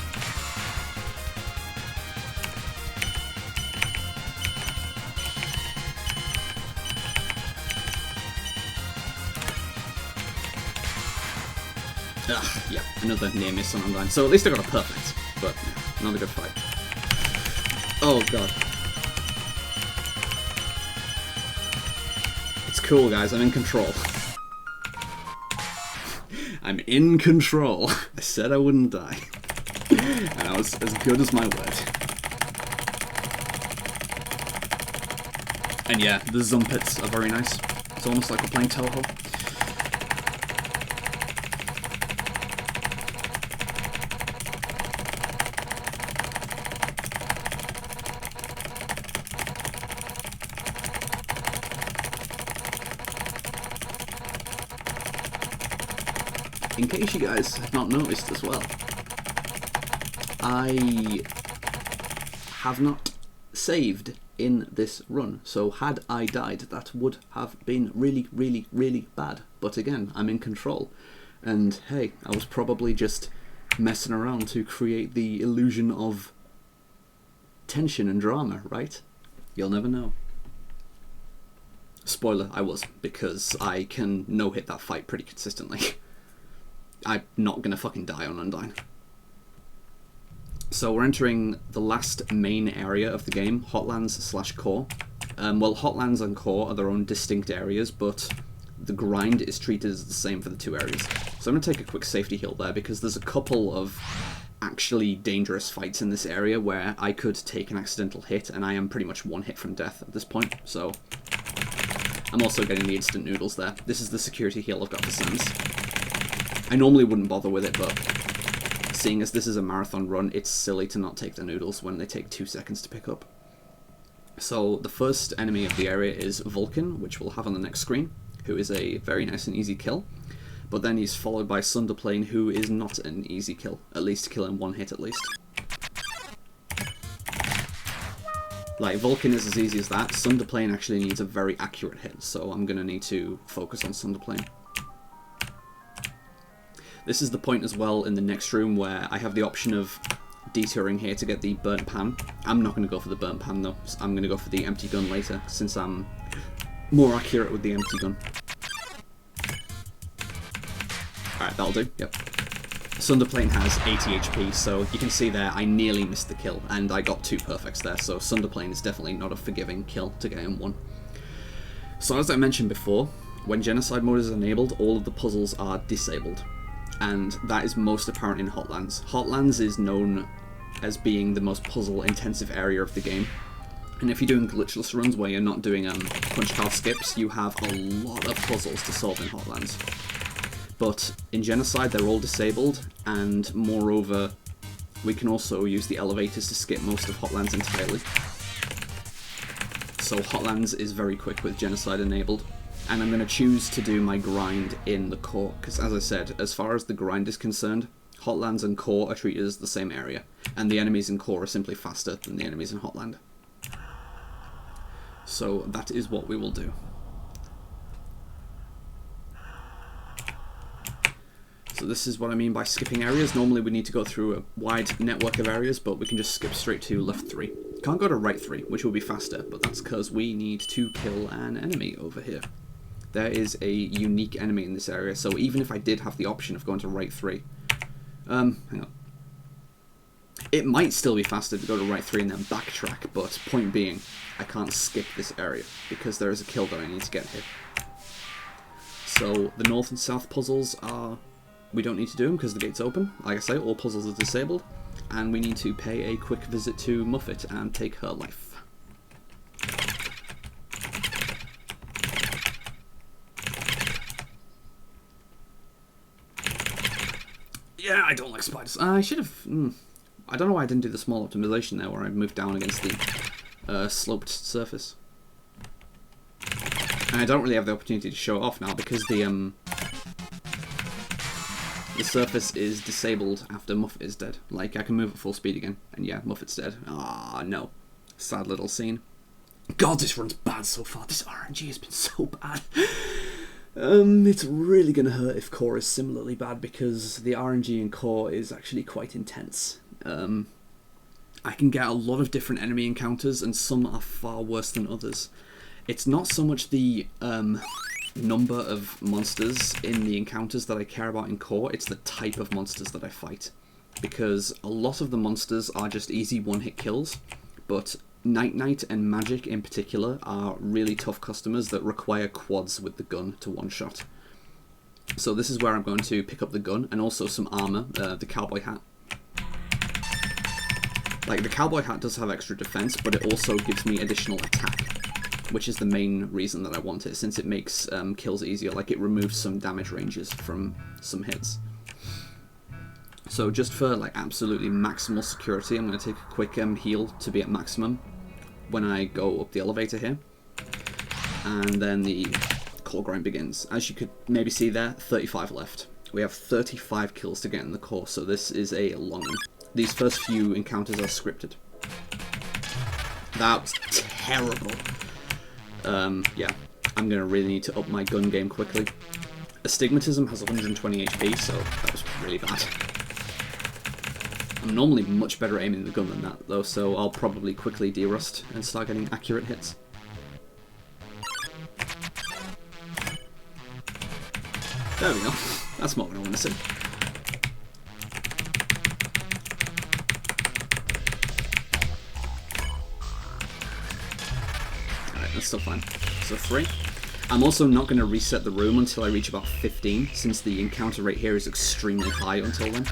Ugh, yeah, another near miss on Undyne. So at least I got a perfect, but yeah, not a good fight. Oh god. It's cool, guys, I'm in control. I'm in control. I said I wouldn't die. And I was as good as my word. And yeah, the Zumpets are very nice. It's almost like we're playing Toho. In case you guys have not noticed as well, I have not saved in this run, so had I died, that would have been really, really, really bad. But again, I'm in control, and hey, I was probably just messing around to create the illusion of tension and drama, right? You'll never know. Spoiler, I was, because I can no-hit that fight pretty consistently. I'm not gonna fucking die on Undyne. So we're entering the last main area of the game, Hotlands/Core. Well, Hotlands and Core are their own distinct areas, but the grind is treated as the same for the two areas. So I'm gonna take a quick safety heal there, because there's a couple of actually dangerous fights in this area where I could take an accidental hit, and I am pretty much one hit from death at this point, so... I'm also getting the instant noodles there. This is the security heal I've got for Sans. I normally wouldn't bother with it, but seeing as this is a marathon run, it's silly to not take the noodles when they take 2 seconds to pick up. So the first enemy of the area is Vulcan, which we'll have on the next screen, who is a very nice and easy kill. But then he's followed by Sunderplane, who is not an easy kill, at least kill in one hit at least. Like, Vulcan is as easy as that. Sunderplane actually needs a very accurate hit, so I'm going to need to focus on Sunderplane. This is the point as well in the next room where I have the option of detouring here to get the burnt pan. I'm not going to go for the burnt pan though. I'm going to go for the empty gun later, since I'm more accurate with the empty gun. Alright, that'll do, yep. Sunderplane has 80 HP, so you can see there I nearly missed the kill, and I got 2 perfects there, so Sunderplane is definitely not a forgiving kill to get in one. So as I mentioned before, when Genocide mode is enabled, all of the puzzles are disabled. And that is most apparent in Hotlands. Hotlands is known as being the most puzzle-intensive area of the game. And if you're doing glitchless runs where you're not doing punch card skips, you have a lot of puzzles to solve in Hotlands. But in Genocide, they're all disabled, and moreover, we can also use the elevators to skip most of Hotlands entirely. So Hotlands is very quick with Genocide enabled. And I'm going to choose to do my grind in the core, because as I said, as far as the grind is concerned, Hotlands and core are treated as the same area, and the enemies in core are simply faster than the enemies in Hotland. So that is what we will do. So this is what I mean by skipping areas. Normally we need to go through a wide network of areas, but we can just skip straight to left 3. Can't go to right 3, which will be faster, but that's because we need to kill an enemy over here. There is a unique enemy in this area, so even if I did have the option of going to right 3, hang on. It might still be faster to go to right 3 and then backtrack, but point being, I can't skip this area, because there is a kill that I need to get here. So the north and south puzzles are... we don't need to do them because the gate's open. Like I say, all puzzles are disabled, and we need to pay a quick visit to Muffet and take her life. Yeah, I don't like spiders. I should have... I don't know why I didn't do the small optimization there, where I moved down against the sloped surface. And I don't really have the opportunity to show it off now, because the surface is disabled after Muffet is dead. Like, I can move at full speed again, and yeah, Muffet's dead. Ah, no. Sad little scene. God, this run's bad so far. This RNG has been so bad. It's really going to hurt if core is similarly bad, because the RNG in core is actually quite intense. I can get a lot of different enemy encounters, and some are far worse than others. It's not so much the number of monsters in the encounters that I care about in core, it's the type of monsters that I fight. Because a lot of the monsters are just easy one-hit kills, but Night Knight and Magic in particular are really tough customers that require quads with the gun to one-shot. So this is where I'm going to pick up the gun, and also some armor, the cowboy hat. Like, the cowboy hat does have extra defense, but it also gives me additional attack, which is the main reason that I want it, since it makes kills easier. Like, it removes some damage ranges from some hits. So just for like absolutely maximal security, I'm going to take a quick heal to be at maximum when I go up the elevator here. And then the core grind begins. As you could maybe see there, 35 left. We have 35 kills to get in the core, so this is a long one. These first few encounters are scripted. That was terrible. Yeah, I'm going to really need to up my gun game quickly. Astigmatism has 120 HP, so that was really bad. I'm normally much better at aiming the gun than that, though, so I'll probably quickly de-rust and start getting accurate hits. There we go. That's more what I want to see. Alright, that's still fine. So 3. I'm also not going to reset the room until I reach about 15, since the encounter rate here is extremely high until then.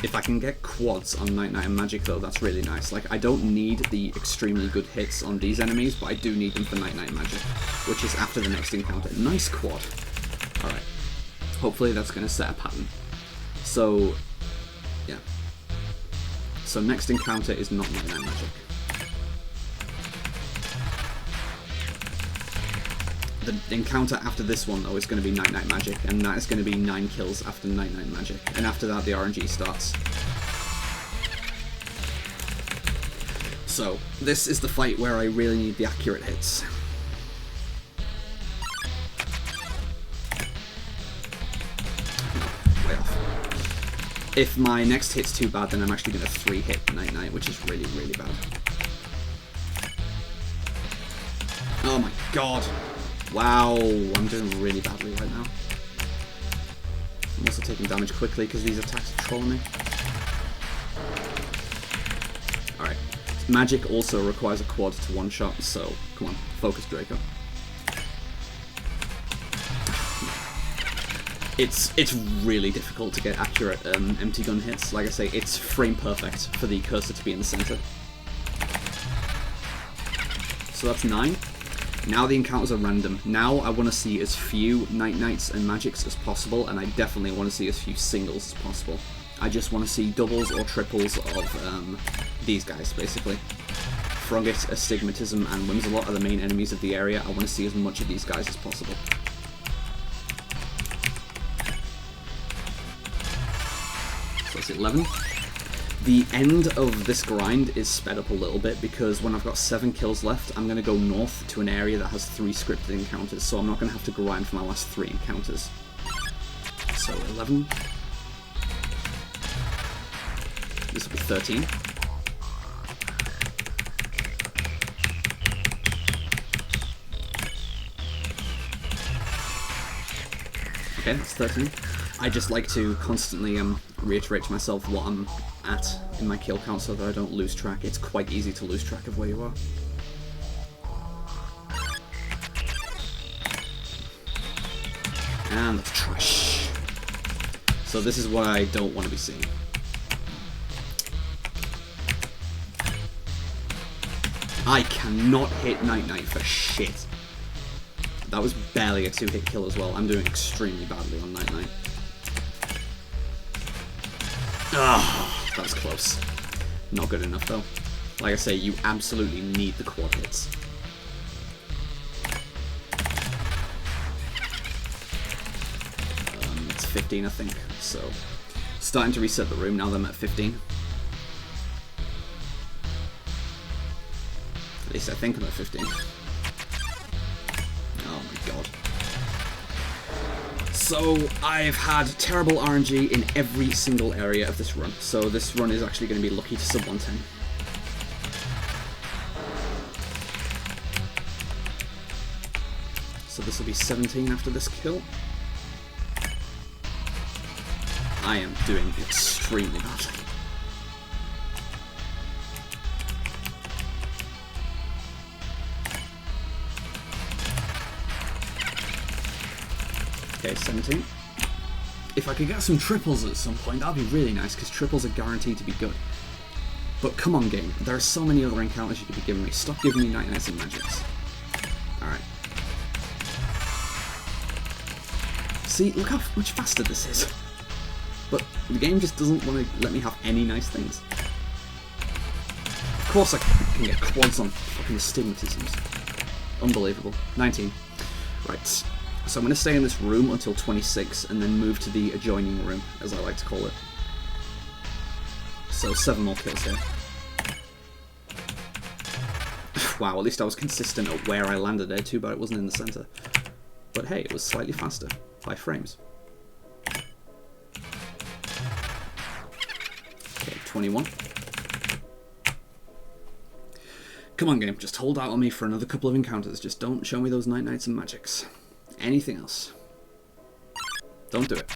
If I can get quads on Night Knight and Magic, though, that's really nice. Like, I don't need the extremely good hits on these enemies, but I do need them for Night Knight and Magic, which is after the next encounter. Nice quad. Alright. Hopefully that's going to set a pattern. So, yeah. So next encounter is not Night Knight Magic. The encounter after this one, though, is going to be Night Knight Magic, and that is going to be 9 kills after Night Knight Magic, and after that the RNG starts. So, this is the fight where I really need the accurate hits. No, way off. If my next hit's too bad, then I'm actually going to 3-hit Night Knight, which is really, really bad. Oh my god! Wow, I'm doing really badly right now. I'm also taking damage quickly because these attacks are trolling me. Alright. Magic also requires a quad to one-shot, so come on, focus, Draco. It's really difficult to get accurate empty gun hits. Like I say, it's frame perfect for the cursor to be in the center. So that's 9. Now the encounters are random. Now I want to see as few Night Knights and magics as possible, and I definitely want to see as few singles as possible. I just want to see doubles or triples of these guys, basically. Frogget, Astigmatism, and Whimsalot are the main enemies of the area. I want to see as much of these guys as possible. So that's 11. The end of this grind is sped up a little bit because when I've got 7 kills left, I'm going to go north to an area that has 3 scripted encounters, so I'm not going to have to grind for my last 3 encounters. So 11. This will be 13. Okay, that's 13. I just like to constantly reiterate to myself what I'm at in my kill count so that I don't lose track. It's quite easy to lose track of where you are. And that's trash. So this is what I don't want to be seeing. I cannot hit Night Knight for shit. That was barely a 2-hit kill as well. I'm doing extremely badly on Night Knight. Ah, that was close. Not good enough though. Like I say, you absolutely need the quad hits. It's 15, I think. So, starting to reset the room now that I'm at 15. At least I think I'm at 15. Oh my god. So, I've had terrible RNG in every single area of this run. So this run is actually going to be lucky to sub 110. So this will be 17 after this kill. I am doing extremely badly. Okay, 17. If I could get some triples at some point, that'd be really nice, because triples are guaranteed to be good. But come on, game. There are so many other encounters you could be giving me. Stop giving me Night Knights and magics. Alright. See, look how much faster this is. But the game just doesn't want to let me have any nice things. Of course I can get quads on fucking astigmatisms. Unbelievable. 19. Right. So I'm going to stay in this room until 26 and then move to the adjoining room, as I like to call it. So 7 more kills here. Wow, at least I was consistent at where I landed there, too bad it wasn't in the center. But hey, it was slightly faster, by frames. Okay, 21. Come on, game, just hold out on me for another couple of encounters. Just don't show me those Night Knights and magics. Anything else. Don't do it.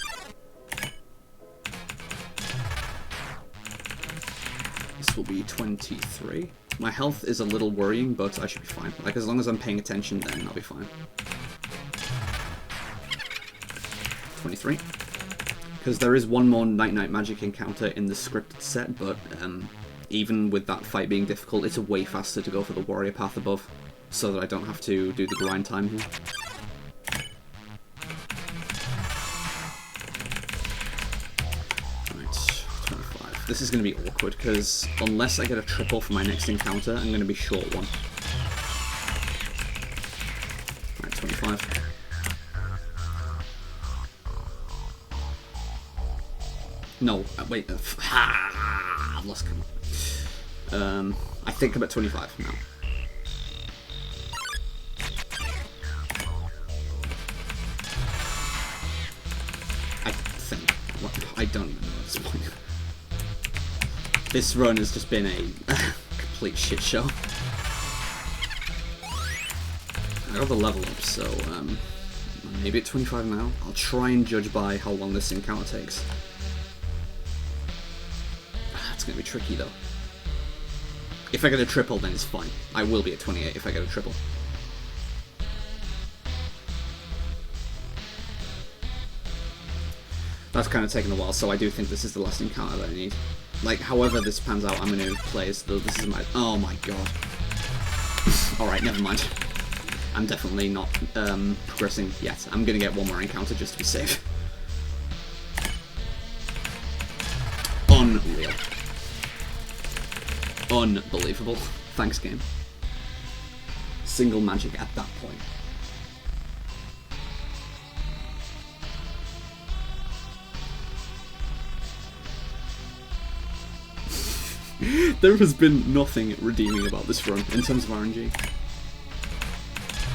This will be 23. My health is a little worrying, but I should be fine. Like, as long as I'm paying attention, then I'll be fine. 23. Because there is one more Night Knight magic encounter in the scripted set, but even with that fight being difficult, it's way faster to go for the warrior path above, so that I don't have to do the grind time here. This is going to be awkward, because unless I get a triple for my next encounter, I'm going to be short one. Alright, 25. No, wait. I've lost count. I think I'm at 25 now. I think. I don't even know at this point. This run has just been a complete shit show. I got the level up, so maybe at 25 now. I'll try and judge by how long this encounter takes. It's going to be tricky though. If I get a triple, then it's fine. I will be at 28 if I get a triple. That's kind of taken a while, so I do think this is the last encounter that I need. Like, however this pans out, I'm going to play as though this is my... Oh my god. Alright, never mind. I'm definitely not progressing yet. I'm going to get one more encounter just to be safe. Unreal. Unbelievable. Thanks, game. Single magic at that point. There has been nothing redeeming about this run in terms of RNG.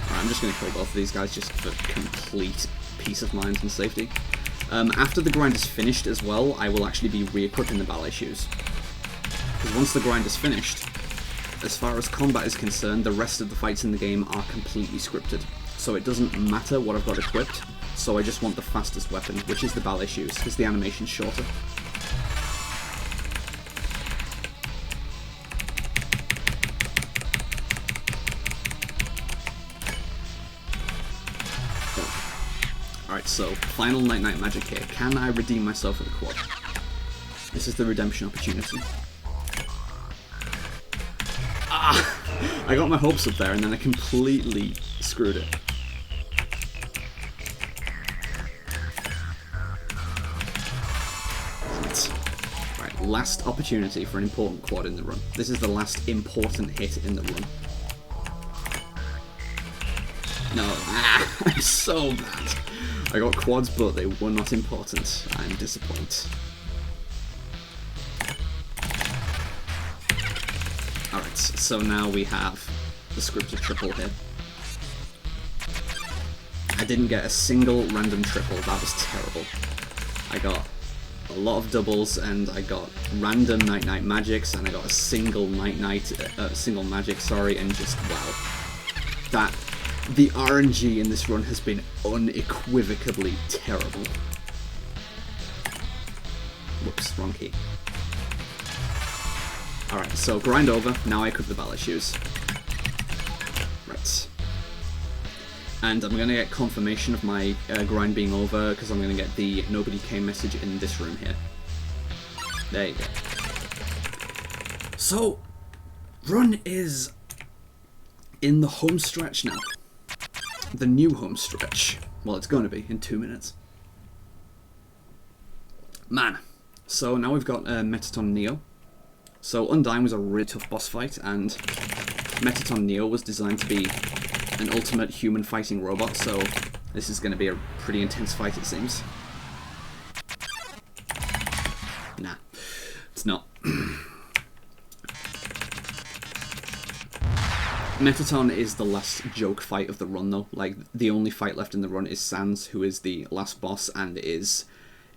Alright, I'm just going to kill both of these guys just for complete peace of mind and safety. After the grind is finished as well, I will actually be re-equipping the ballet shoes. Because once the grind is finished, as far as combat is concerned, the rest of the fights in the game are completely scripted. So it doesn't matter what I've got equipped, so I just want the fastest weapon, which is the ballet shoes, because the animation's shorter. Alright, so, final night-night magic here. Can I redeem myself with a quad? This is the redemption opportunity. Ah! I got my hopes up there and then I completely screwed it. Right, last opportunity for an important quad in the run. This is the last important hit in the run. No, I'm so bad. I got quads, but they were not important. I'm disappointed. Alright, so now we have the scripted triple here. I didn't get a single random triple, that was terrible. I got a lot of doubles, and I got random night-night magics, and I got a single single magic, sorry, and just, wow. The RNG in this run has been unequivocally terrible. Whoops, wrong key. Alright, so grind over, now I equip the ballet shoes. Right. And I'm gonna get confirmation of my grind being over, because I'm gonna get the nobody came message in this room here. There you go. So, run is in the home stretch now. The new home stretch. Well, it's going to be in 2 minutes. Man. So now we've got Metaton Neo. So Undyne was a really tough boss fight, and Metaton Neo was designed to be an ultimate human fighting robot, so this is going to be a pretty intense fight, it seems. Nah, it's not. Metaton is the last joke fight of the run, though. Like, the only fight left in the run is Sans, who is the last boss, and is,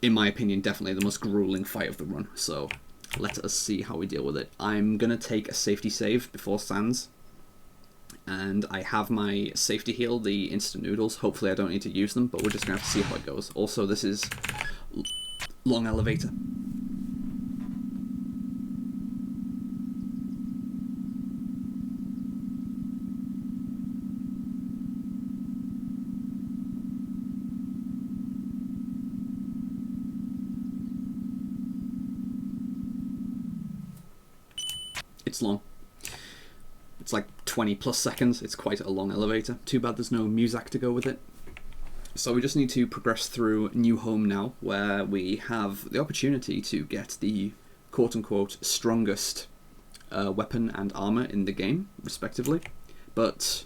in my opinion, definitely the most grueling fight of the run. So, let us see how we deal with it. I'm gonna take a safety save before Sans, and I have my safety heal, the instant noodles. Hopefully I don't need to use them, but we're just gonna have to see how it goes. Also, this is long elevator. It's long. It's like 20 plus seconds. It's quite a long elevator. Too bad there's no music to go with it. So we just need to progress through New Home now, where we have the opportunity to get the quote-unquote strongest weapon and armor in the game, respectively. But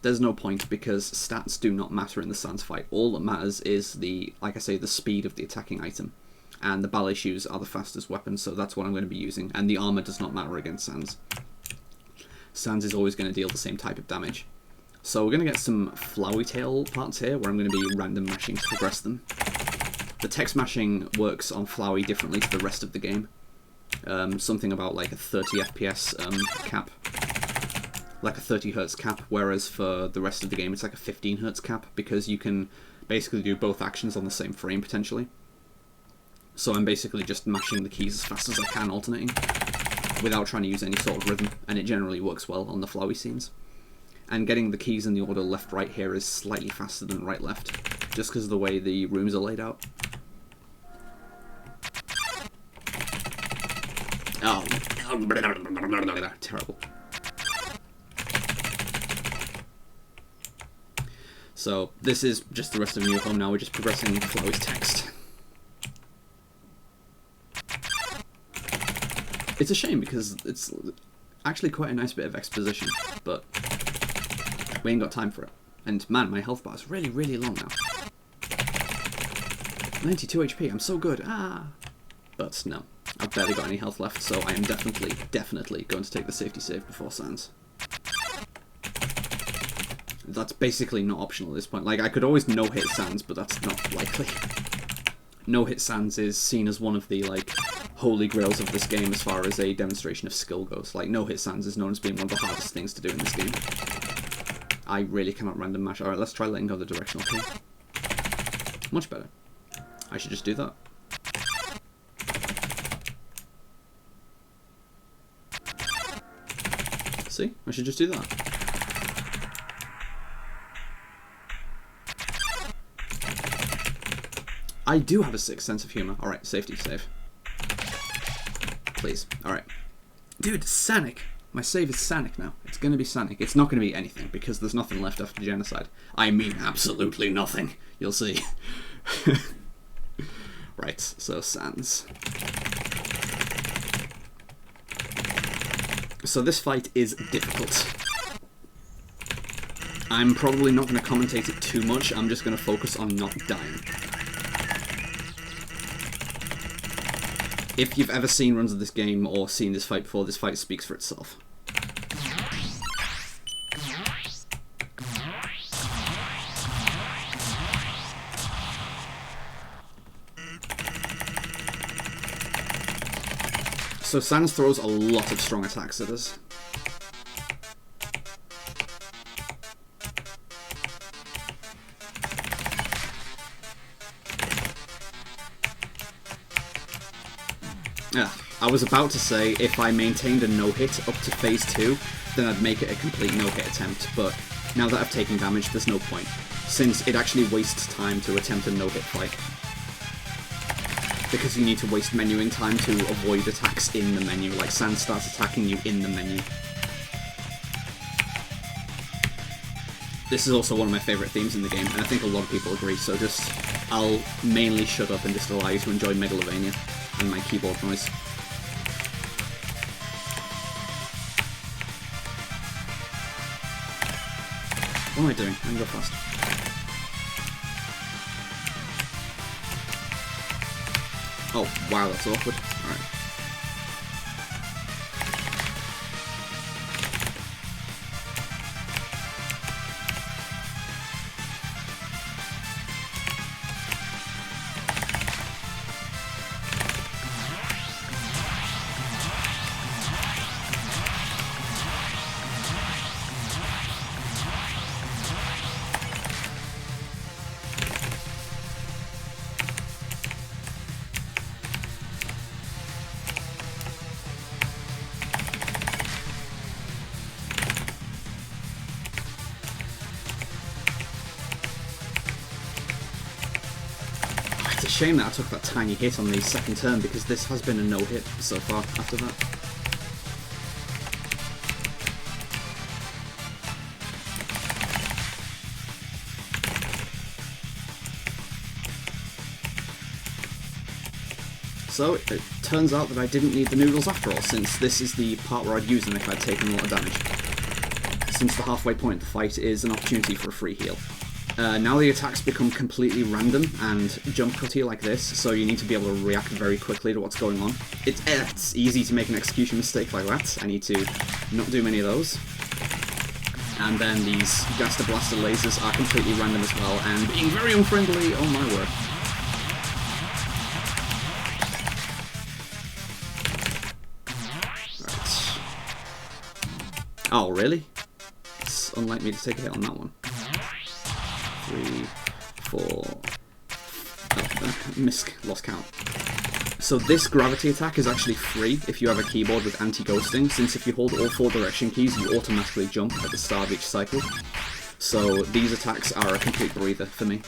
there's no point, because stats do not matter in the Sans fight. All that matters is the, like I say, the speed of the attacking item. And the ballet shoes are the fastest weapon, so that's what I'm going to be using. And the armor does not matter against Sans. Sans is always going to deal the same type of damage. So we're going to get some Flowey Tail parts here, where I'm going to be random mashing to progress them. The text mashing works on Flowey differently to the rest of the game. Something about like a 30 FPS cap. Like a 30 Hz cap, whereas for the rest of the game it's like a 15 Hz cap, because you can basically do both actions on the same frame, potentially. So I'm basically just mashing the keys as fast as I can, alternating, without trying to use any sort of rhythm, and it generally works well on the Flowey scenes. And getting the keys in the order left-right here is slightly faster than right-left, just because of the way the rooms are laid out. Terrible. So this is just the rest of New Home now. We're just progressing Chloe's text. It's a shame because it's actually quite a nice bit of exposition, but we ain't got time for it. And man, my health bar is really, really long now. 92 HP, I'm so good. But no, I've barely got any health left, so I am definitely going to take the safety save before Sans. That's basically not optional at this point. Like, I could always no-hit Sans, but that's not likely. No-hit Sans is seen as one of the, like, holy grails of this game as far as a demonstration of skill goes. Like, no-hit Sans is known as being one of the hardest things to do in this game. I really cannot random mash. Alright, let's try letting go of the directional key. Much better. I should just do that. See? I should just do that. I do have a sick sense of humor. Alright, safety save. Please. Alright. Dude, Sanic. My save is Sanic now. It's gonna be Sanic. It's not gonna be anything, because there's nothing left after genocide. I mean absolutely nothing. You'll see. Right, so Sans. So this fight is difficult. I'm probably not going to commentate it too much, I'm just going to focus on not dying. If you've ever seen runs of this game or seen this fight before, this fight speaks for itself. So Sans throws a lot of strong attacks at us. Yeah, I was about to say if I maintained a no-hit up to phase 2, then I'd make it a complete no-hit attempt, but now that I've taken damage, there's no point, since it actually wastes time to attempt a no-hit fight. Because you need to waste menuing time to avoid attacks in the menu, like Sans starts attacking you in the menu. This is also one of my favourite themes in the game, and I think a lot of people agree, so just, I'll mainly shut up and just allow you to enjoy Megalovania and my keyboard noise. What am I doing? I'm gonna go fast. Oh, wow, that's awkward. Alright. It's a shame that I took that tiny hit on the second turn, because this has been a no-hit so far after that. So, it turns out that I didn't need the noodles after all, since this is the part where I'd use them if I'd taken a lot of damage. Since the halfway point of the fight is an opportunity for a free heal. Now the attacks become completely random and jump cut you like this, so you need to be able to react very quickly to what's going on. It's easy to make an execution mistake like that. I need to not do many of those. And then these Gaster Blaster lasers are completely random as well, and being very unfriendly, oh my word. Right. Oh, really? It's unlike me to take a hit on that one. 3, 4... Oh, lost count. So this gravity attack is actually free if you have a keyboard with anti-ghosting, since if you hold all 4 direction keys, you automatically jump at the start of each cycle. So these attacks are a complete breather for me.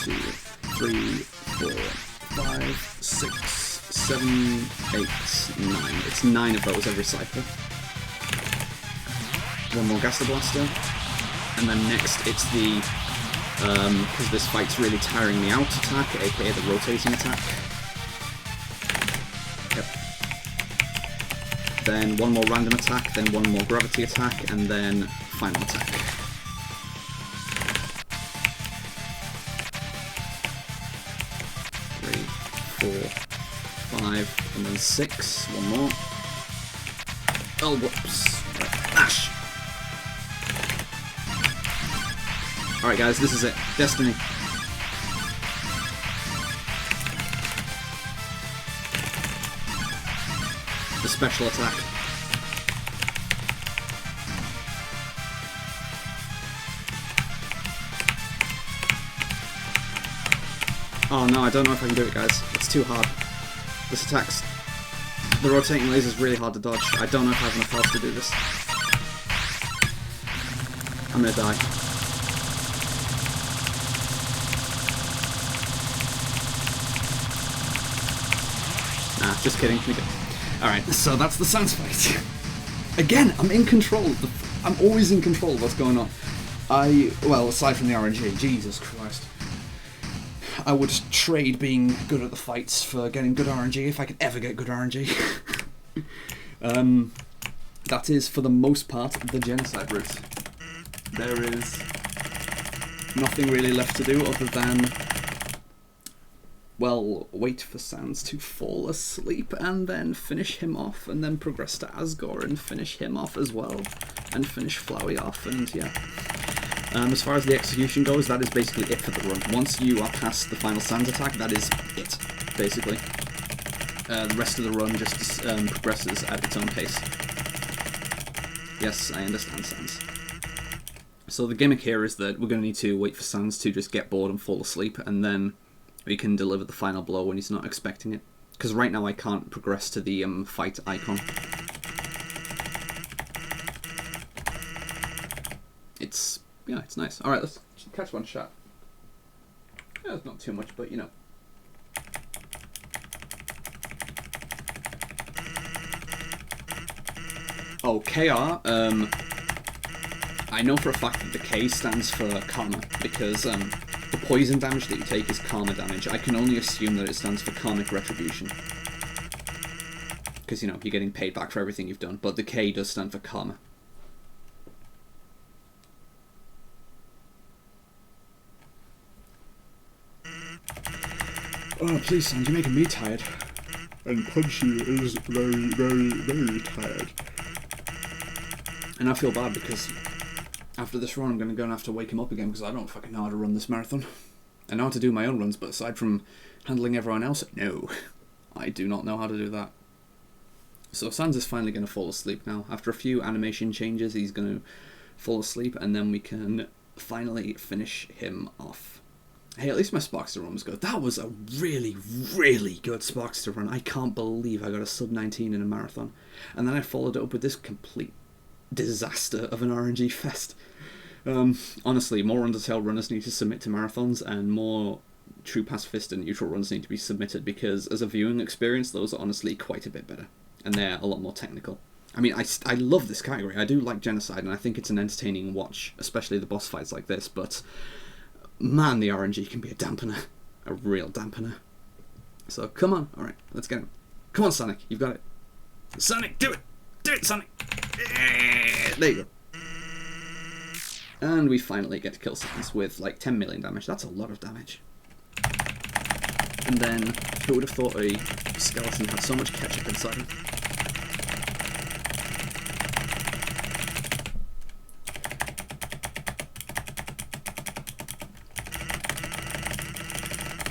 2, 3, 4, 5, 6, 7, 8, 9. It's 9 of those every cycle. One more Gaster Blaster. And then next it's the, because this fight's really tiring me out attack, aka the rotating attack. Yep. Then one more random attack, then one more gravity attack, and then final attack. Three, 4, 5, and then 6. One more. Oh, whoops. Right. Ash! Alright guys, this is it. Destiny. The special attack. Oh no, I don't know if I can do it, guys. It's too hard. This attack's... The rotating laser is really hard to dodge. I don't know if I have enough health to do this. I'm gonna die. Nah, just kidding. Alright, so that's the Sans fight. Again, I'm in control. I'm always in control of what's going on. Well, aside from the RNG, Jesus Christ. I would trade being good at the fights for getting good RNG if I could ever get good RNG. That is, for the most part, the genocide route. There is nothing really left to do other than... well, wait for Sans to fall asleep and then finish him off, and then progress to Asgore and finish him off as well, and finish Flowey off, and yeah. As far as the execution goes, that is basically it for the run. Once you are past the final Sans attack, that is it, basically. The rest of the run just progresses at its own pace. Yes, I understand, Sans. So the gimmick here is that we're going to need to wait for Sans to just get bored and fall asleep, and then we can deliver the final blow when he's not expecting it. Because right now I can't progress to the fight icon. It's... yeah, it's nice. Alright, let's catch one shot. Yeah, it's not too much, but you know. Oh, KR, I know for a fact that the K stands for Karma, because the poison damage that you take is Karma damage. I can only assume that it stands for Karmic Retribution. Because, you know, you're getting paid back for everything you've done, but the K does stand for Karma. Oh, please, son, you're making me tired. And Punchy is very, very, very tired. And I feel bad because after this run I'm going to have to wake him up again because I don't fucking know how to run this marathon. I know how to do my own runs, but aside from handling everyone else, no. I do not know how to do that. So Sans is finally going to fall asleep now. After a few animation changes, he's going to fall asleep, and then we can finally finish him off. Hey, at least my Sparkster run was good. That was a really, really good Sparkster run. I can't believe I got a sub-19 in a marathon. And then I followed it up with this complete disaster of an RNG fest. Honestly, more Undertale runners need to submit to marathons, and more True Pacifist and Neutral runs need to be submitted, because as a viewing experience, those are honestly quite a bit better. And they're a lot more technical. I mean, I love this category. I do like Genocide, and I think it's an entertaining watch, especially the boss fights like this, but man, the RNG can be a dampener. A real dampener. So, come on. Alright, let's get him. Come on, Sonic. You've got it. Sonic, do it! Do it, Sonic! Yeah, there you go. And we finally get to kill Sans with like 10 million damage. That's a lot of damage. And then, who would have thought a skeleton had so much ketchup inside him?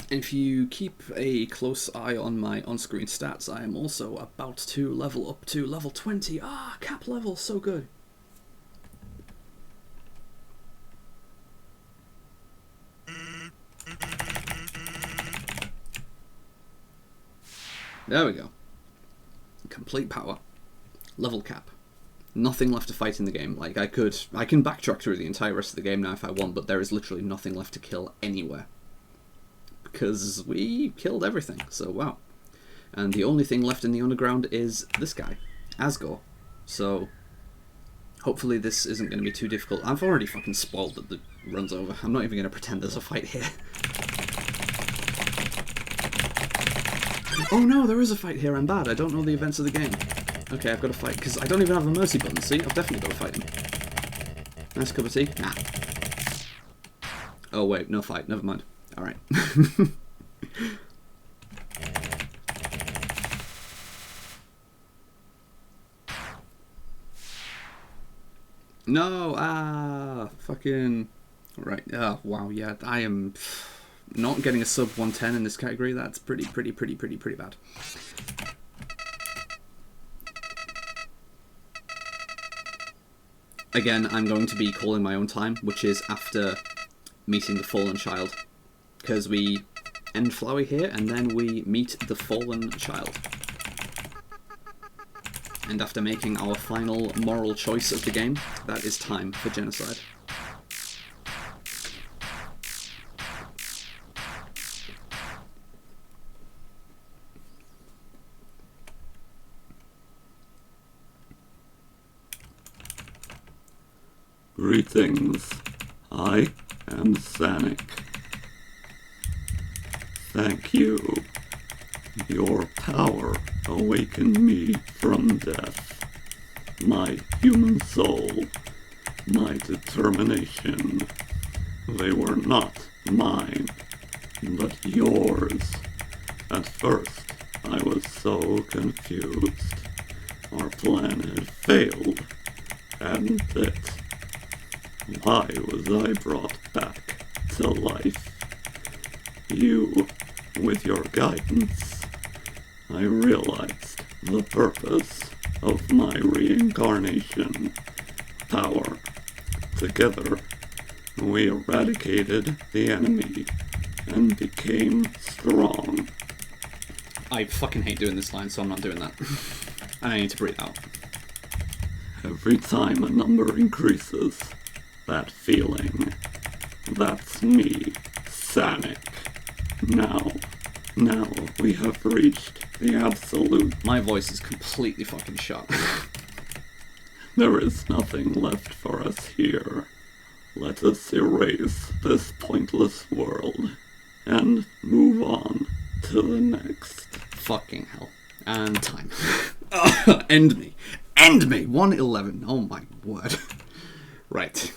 If you keep a close eye on my on-screen stats, I am also about to level up to level 20. Ah, cap level, so good. There we go. Complete power. Level cap. Nothing left to fight in the game. Like, I can backtrack through the entire rest of the game now if I want, but there is literally nothing left to kill anywhere. Because we killed everything, so wow. And the only thing left in the underground is this guy, Asgore. So hopefully this isn't going to be too difficult. I've already fucking spoiled that the run's over. I'm not even going to pretend there's a fight here. Oh no, there is a fight here, I'm bad. I don't know the events of the game. Okay, I've got to fight, because I don't even have a mercy button, see? I've definitely got to fight him. Nice cup of tea? Nah. Oh wait, no fight, never mind. Alright. No, fucking... Right, oh wow, yeah, I am not getting a sub 110 in this category. That's pretty bad. Again, I'm going to be calling my own time, which is after meeting the fallen child. Because we end Flowey here, and then we meet the fallen child. And after making our final moral choice of the game, that is time for genocide. Greetings, I am Sanic. Thank you. Your power awakened me from death. My human soul, my determination, they were not mine, but yours. At first, I was so confused. Our plan had failed, hadn't it? Why was I brought back to life? You, with your guidance, I realized the purpose of my reincarnation. Power. Together, we eradicated the enemy and became strong. I fucking hate doing this line, so I'm not doing that. And I need to breathe out. Every time a number increases, that feeling, that's me, Sanic. Now we have reached the absolute. My voice is completely fucking shot. There is nothing left for us here. Let us erase this pointless world and move on to the next. Fucking hell. And time. End me. End me! 111. Oh my word. Right.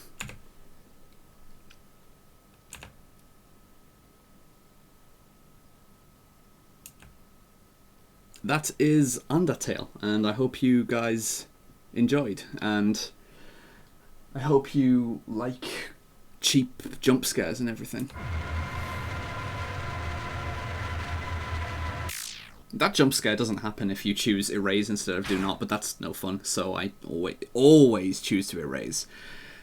That is Undertale, and I hope you guys enjoyed, and I hope you like cheap jump scares and everything. That jump scare doesn't happen if you choose erase instead of do not, but that's no fun, so I always choose to erase.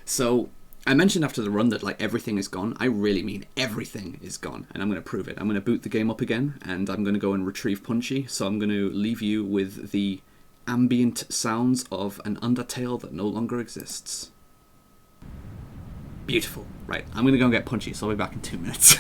So I mentioned after the run that like everything is gone. I really mean everything is gone, and I'm going to prove it. I'm going to boot the game up again, and I'm going to go and retrieve Punchy, so I'm going to leave you with the ambient sounds of an Undertale that no longer exists. Beautiful. Right, I'm going to go and get Punchy, so I'll be back in 2 minutes.